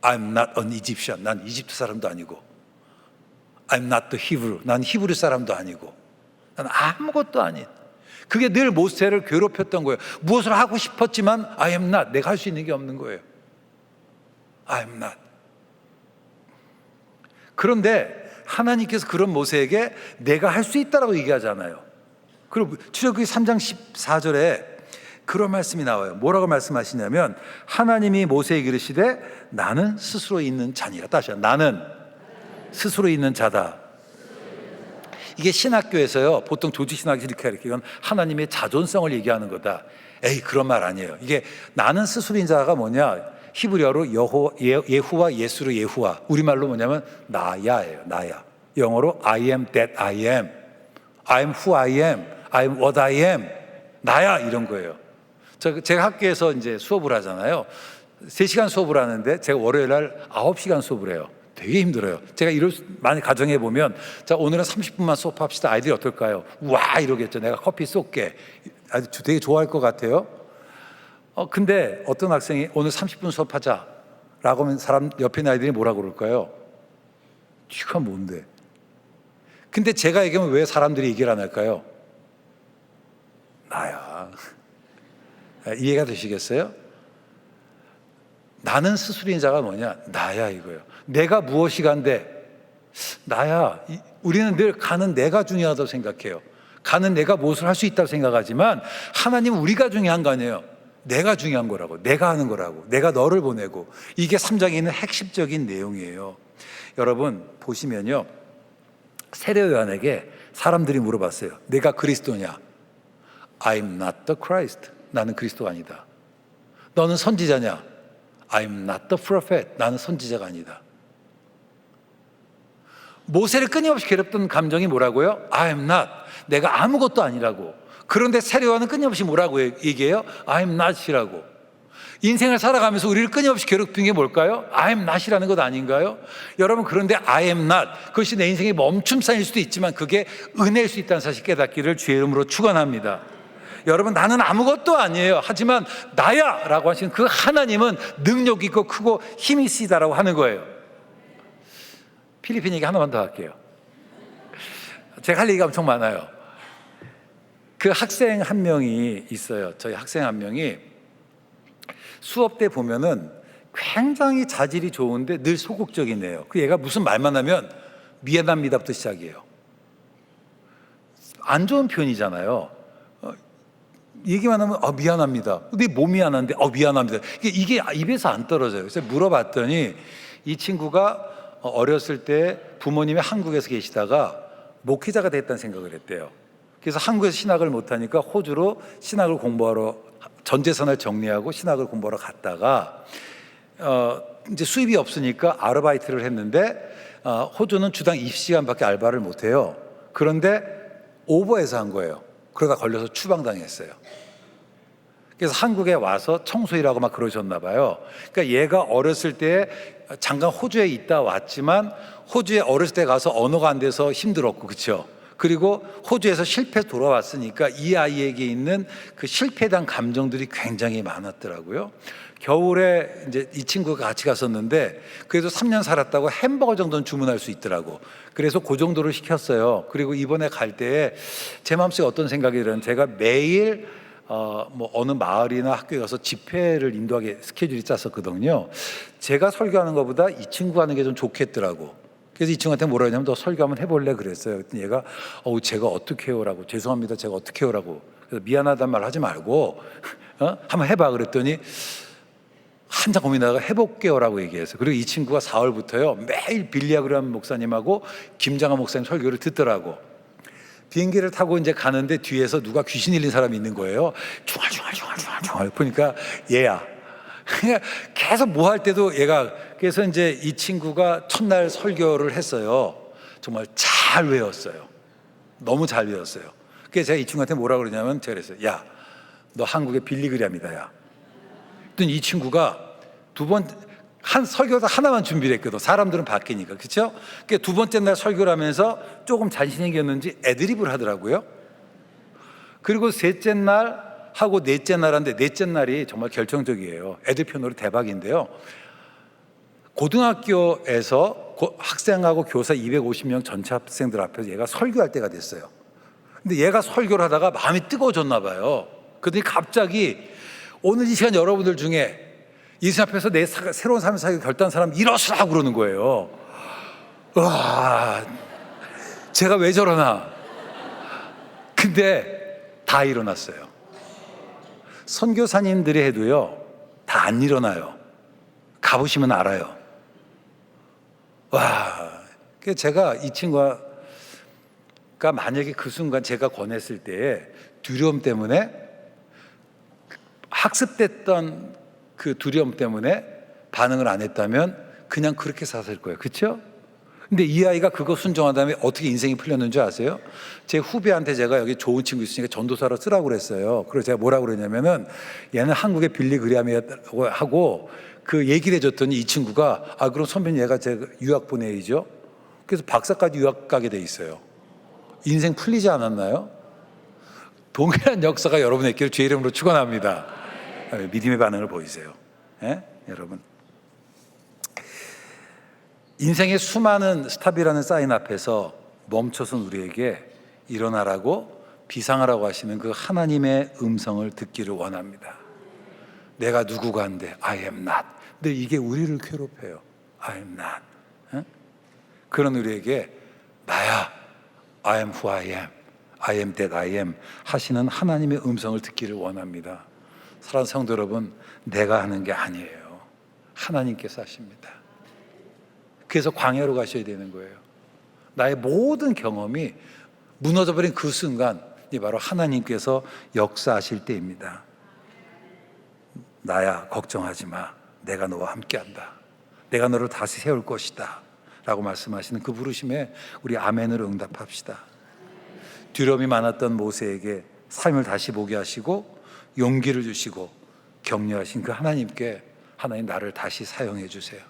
I'm not an Egyptian. 난 이집트 사람도 아니고, I'm not the Hebrew. 난 히브리 사람도 아니고, 난 아무것도 아닌. 그게 늘 모세를 괴롭혔던 거예요. 무엇을 하고 싶었지만 I am not. 내가 할 수 있는 게 없는 거예요. I am not. 그런데 하나님께서 그런 모세에게 내가 할 수 있다라고 얘기하잖아요. 그리고 출애굽기 3장 14절에 그런 말씀이 나와요. 뭐라고 말씀하시냐면 하나님이 모세에게 이르시되 나는 스스로 있는 자니라. 다시 나는 스스로 있는 자다. 이게 신학교에서요, 보통 조직신학에서 이렇게 가르쳐요. 이건 하나님의 자존성을 얘기하는 거다. 에이, 그런 말 아니에요. 이게 나는 스스로인 자가 뭐냐, 히브리어로 예후와 예수로 예후와, 우리말로 뭐냐면 나야예요. 나야. 영어로 I am that I am, I am who I am, I am what I am. 나야, 이런 거예요. 제가 학교에서 이제 수업을 하잖아요. 3시간 수업을 하는데 제가 월요일 날 9시간 수업을 해요. 되게 힘들어요. 제가 많이 가정해 보면, 자, 오늘은 30분만 수업합시다. 아이들이 어떨까요? 와, 이러겠죠. 내가 커피 쏠게. 아주 되게 좋아할 것 같아요. 근데 어떤 학생이 오늘 30분 수업하자 라고 하면 사람 옆에 있는 아이들이 뭐라고 그럴까요? 네가 뭔데? 근데 제가 얘기하면 왜 사람들이 얘기를 안 할까요? 나야. 이해가 되시겠어요? 나는 스스로인 자가 뭐냐? 나야, 이거예요. 내가 무엇이간데 나야. 우리는 늘 가는 내가 중요하다고 생각해요. 가는 내가 무엇을 할 수 있다고 생각하지만 하나님은 우리가 중요한 거 아니에요. 내가 중요한 거라고. 내가 하는 거라고. 내가 너를 보내고. 이게 3장에 있는 핵심적인 내용이에요. 여러분 보시면요, 세례 요한에게 사람들이 물어봤어요. 내가 그리스도냐? I'm not the Christ. 나는 그리스도가 아니다. 너는 선지자냐? I'm not the prophet. 나는 선지자가 아니다. 모세를 끊임없이 괴롭던 감정이 뭐라고요? I'm not. 내가 아무것도 아니라고. 그런데 세례 요한은 끊임없이 뭐라고 얘기해요? I'm not이라고. 인생을 살아가면서 우리를 끊임없이 괴롭힌 게 뭘까요? I'm not이라는 것 아닌가요? 여러분, 그런데 I am not, 그것이 내 인생의 멈춤산일 수도 있지만 그게 은혜일 수 있다는 사실 깨닫기를 주의 이름으로 축원합니다. 여러분, 나는 아무것도 아니에요. 하지만 나야 라고 하시는 그 하나님은 능력 있고 크고 힘이 있으시다라고 하는 거예요. 필리핀 얘기 하나만 더 할게요. 제가 할 얘기가 엄청 많아요. 그 학생 한 명이 있어요. 저희 학생 한 명이 수업 때 보면은 굉장히 자질이 좋은데 늘 소극적인 애예요. 그 얘가 무슨 말만 하면 미안합니다부터 시작이에요. 안 좋은 표현이잖아요. 얘기만 하면 미안합니다. 근데 뭐 미안한데? 미안합니다. 이게 입에서 안 떨어져요. 그래서 물어봤더니 이 친구가 어렸을 때 부모님이 한국에서 계시다가 목회자가 됐다는 생각을 했대요. 그래서 한국에서 신학을 못하니까 호주로 신학을 공부하러, 전 재산을 정리하고 신학을 공부하러 갔다가 이제 수입이 없으니까 아르바이트를 했는데 호주는 주당 20시간밖에 알바를 못해요. 그런데 오버해서 한 거예요. 그러다 걸려서 추방당했어요. 그래서 한국에 와서 청소일하고 막 그러셨나 봐요. 그러니까 얘가 어렸을 때 잠깐 호주에 있다 왔지만 호주에 어렸을 때 가서 언어가 안 돼서 힘들었고, 그렇죠? 그리고 호주에서 실패 돌아왔으니까 이 아이에게 있는 그 실패에 대한 감정들이 굉장히 많았더라고요. 겨울에 이제 이 친구가 같이 갔었는데 그래도 3년 살았다고 햄버거 정도는 주문할 수 있더라고. 그래서 그 정도를 시켰어요. 그리고 이번에 갈 때에 제 마음속에 어떤 생각이 들었는지, 제가 매일 뭐 어느 마을이나 학교에 가서 집회를 인도하게 스케줄이 짰었거든요. 제가 설교하는 것보다 이 친구가 하는 게 좀 좋겠더라고. 그래서 이 친구한테 뭐라 했냐면 너 설교 한번 해볼래 그랬어요. 그랬더니 얘가 제가 어떻게 해요라고. 죄송합니다, 제가 어떻게 해요라고. 그래서 미안하다는 말 하지 말고 한번 해봐 그랬더니 한참 고민하다가 해볼게요라고 얘기했어요. 그리고 이 친구가 4월부터요 매일 빌리아 그람 목사님하고 김장한 목사님 설교를 듣더라고. 비행기를 타고 이제 가는데 뒤에서 누가 귀신 들린 사람이 있는 거예요. 중얼 보니까 얘야. 그냥 계속 뭐 할 때도 얘가. 그래서 이제 이 친구가 첫날 설교를 했어요. 정말 잘 외웠어요. 너무 잘 배웠어요. 그래서 제가 이 친구한테 뭐라 그러냐면 제가 그랬어요. 야, 너 한국의 빌리그램이다. 야. 그랬더니 이 친구가 한 설교도 하나만 준비를 했거든. 사람들은 바뀌니까. 그렇죠? 그러니까 두 번째 날 설교를 하면서 조금 잔신해졌는지 애드립을 하더라고요. 그리고 셋째 날 하고 넷째 날 하는데 넷째 날이 정말 결정적이에요. 애들 표현으로 대박인데요. 고등학교에서 학생하고 교사 250명 전체 학생들 앞에서 얘가 설교할 때가 됐어요. 근데 얘가 설교를 하다가 마음이 뜨거워졌나 봐요. 그러더니 갑자기 오늘 이 시간 여러분들 중에 예수 앞에서 내 새로운 삶을 살기 결단한 사람 일어서라고 그러는 거예요. 와, 제가 왜 저러나. 근데 다 일어났어요. 선교사님들이 해도요, 다 안 일어나요. 가보시면 알아요. 와, 제가 이 친구가 만약에 그 순간 제가 권했을 때에 두려움 때문에 학습됐던 그 두려움 때문에 반응을 안 했다면 그냥 그렇게 샀을 거예요. 그렇죠? 근데 이 아이가 그거 순종한 다음에 어떻게 인생이 풀렸는 줄 아세요? 제 후배한테 제가 여기 좋은 친구 있으니까 전도사로 쓰라고 그랬어요. 그래서 제가 뭐라고 그랬냐면은 얘는 한국의 빌리 그리함이라고 하고 그 얘기를 해줬더니 이 친구가 그럼 선배님 얘가 제가 유학 보내야죠. 그래서 박사까지 유학 가게 돼 있어요. 인생 풀리지 않았나요? 동일한 역사가 여러분에게 주의 이름으로 축원합니다. 믿음의 반응을 보이세요. 예? 여러분, 인생의 수많은 스탑이라는 사인 앞에서 멈춰선 우리에게 일어나라고 비상하라고 하시는 그 하나님의 음성을 듣기를 원합니다. 내가 누구가 한데 I am not. 근데 이게 우리를 괴롭혀요. I am not. 예? 그런 우리에게 나야, I am who I am, I am that I am 하시는 하나님의 음성을 듣기를 원합니다. 사랑하는 성도 여러분, 내가 하는 게 아니에요. 하나님께서 하십니다. 그래서 광야로 가셔야 되는 거예요. 나의 모든 경험이 무너져버린 그 순간이 바로 하나님께서 역사하실 때입니다. 나야, 걱정하지 마. 내가 너와 함께한다. 내가 너를 다시 세울 것이다 라고 말씀하시는 그 부르심에 우리 아멘으로 응답합시다. 두려움이 많았던 모세에게 삶을 다시 보게 하시고 용기를 주시고 격려하신 그 하나님께 하나님 나를 다시 사용해 주세요.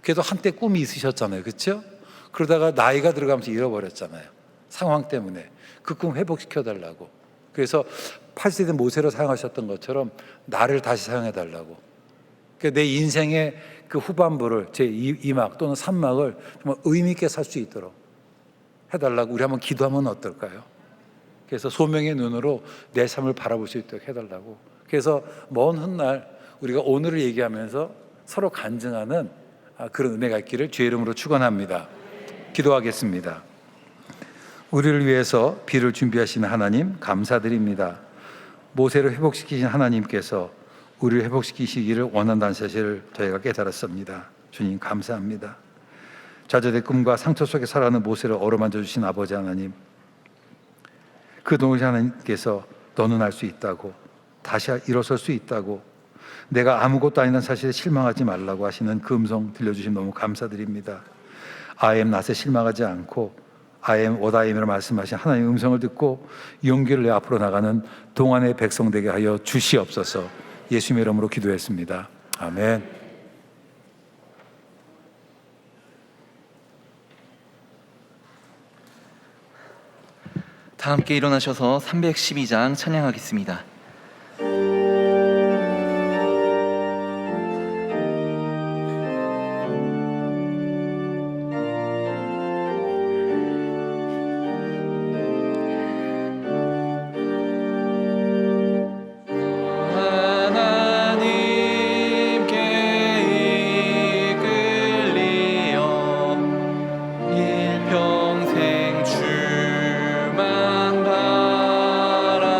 그래도 한때 꿈이 있으셨잖아요. 그렇죠? 그러다가 나이가 들어가면서 잃어버렸잖아요. 상황 때문에. 그 꿈 회복시켜 달라고. 그래서 80세 된 모세로 사용하셨던 것처럼 나를 다시 사용해 달라고. 그러니까 내 인생의 그 후반부를 제 2막 또는 3막을 정말 의미 있게 살 수 있도록 해달라고 우리 한번 기도하면 어떨까요? 그래서 소명의 눈으로 내 삶을 바라볼 수 있도록 해달라고. 그래서 먼 훗날 우리가 오늘을 얘기하면서 서로 간증하는 그런 은혜가 있기를 주의 이름으로 축원합니다. 기도하겠습니다. 우리를 위해서 비를 준비하시는 하나님 감사드립니다. 모세를 회복시키신 하나님께서 우리를 회복시키시기를 원한다는 사실을 저희가 깨달았습니다. 주님 감사합니다. 좌절의 꿈과 상처 속에 살아가는 모세를 어루만져 주신 아버지 하나님, 그 동시 하나님께서 너는 할 수 있다고, 다시 일어설 수 있다고, 내가 아무것도 아니라는 사실에 실망하지 말라고 하시는 그 음성 들려주신 너무 감사드립니다. I am not에 실망하지 않고 I am what I am이라고 말씀하신 하나님의 음성을 듣고 용기를 내 앞으로 나가는 동안의 백성 되게 하여 주시옵소서. 예수님의 이름으로 기도했습니다. 아멘. 다 함께 일어나셔서 312장 찬양하겠습니다. 일평생 주만 바라며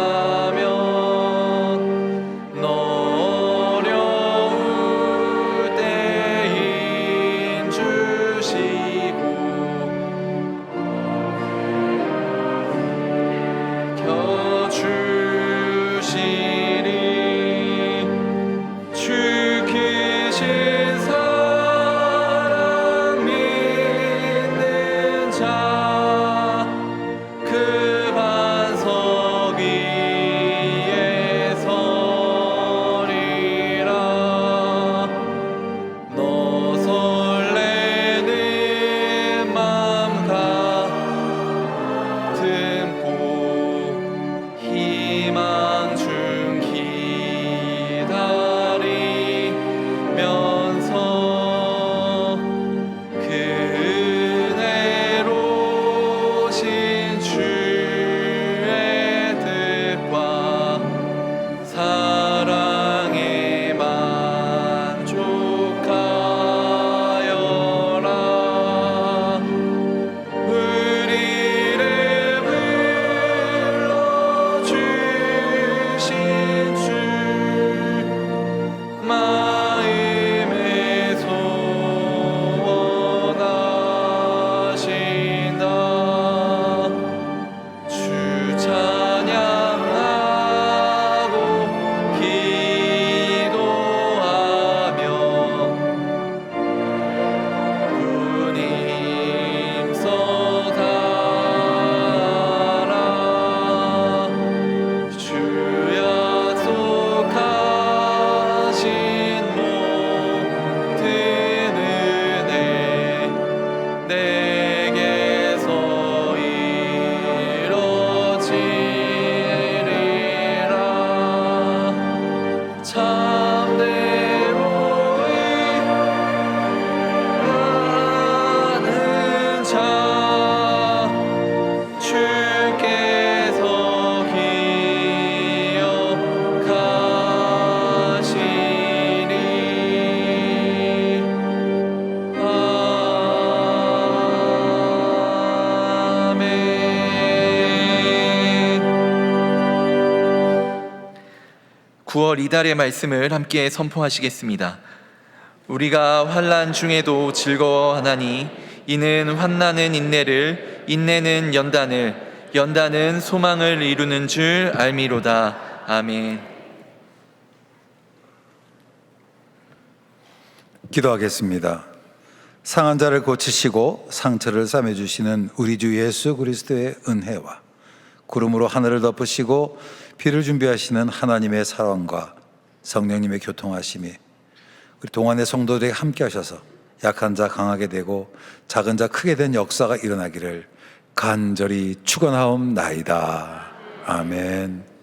9월 이달의 말씀을 함께 선포하시겠습니다. 우리가 환난 중에도 즐거워하나니 이는 환난은 인내를, 인내는 연단을, 연단은 소망을 이루는 줄 알미로다. 아멘. 기도하겠습니다. 상한 자를 고치시고 상처를 싸매주시는 우리 주 예수 그리스도의 은혜와 구름으로 하늘을 덮으시고 비를 준비하시는 하나님의 사랑과 성령님의 교통하심이 우리 동안의 성도들에게 함께 하셔서 약한 자 강하게 되고 작은 자 크게 된 역사가 일어나기를 간절히 축원하옵나이다. 아멘.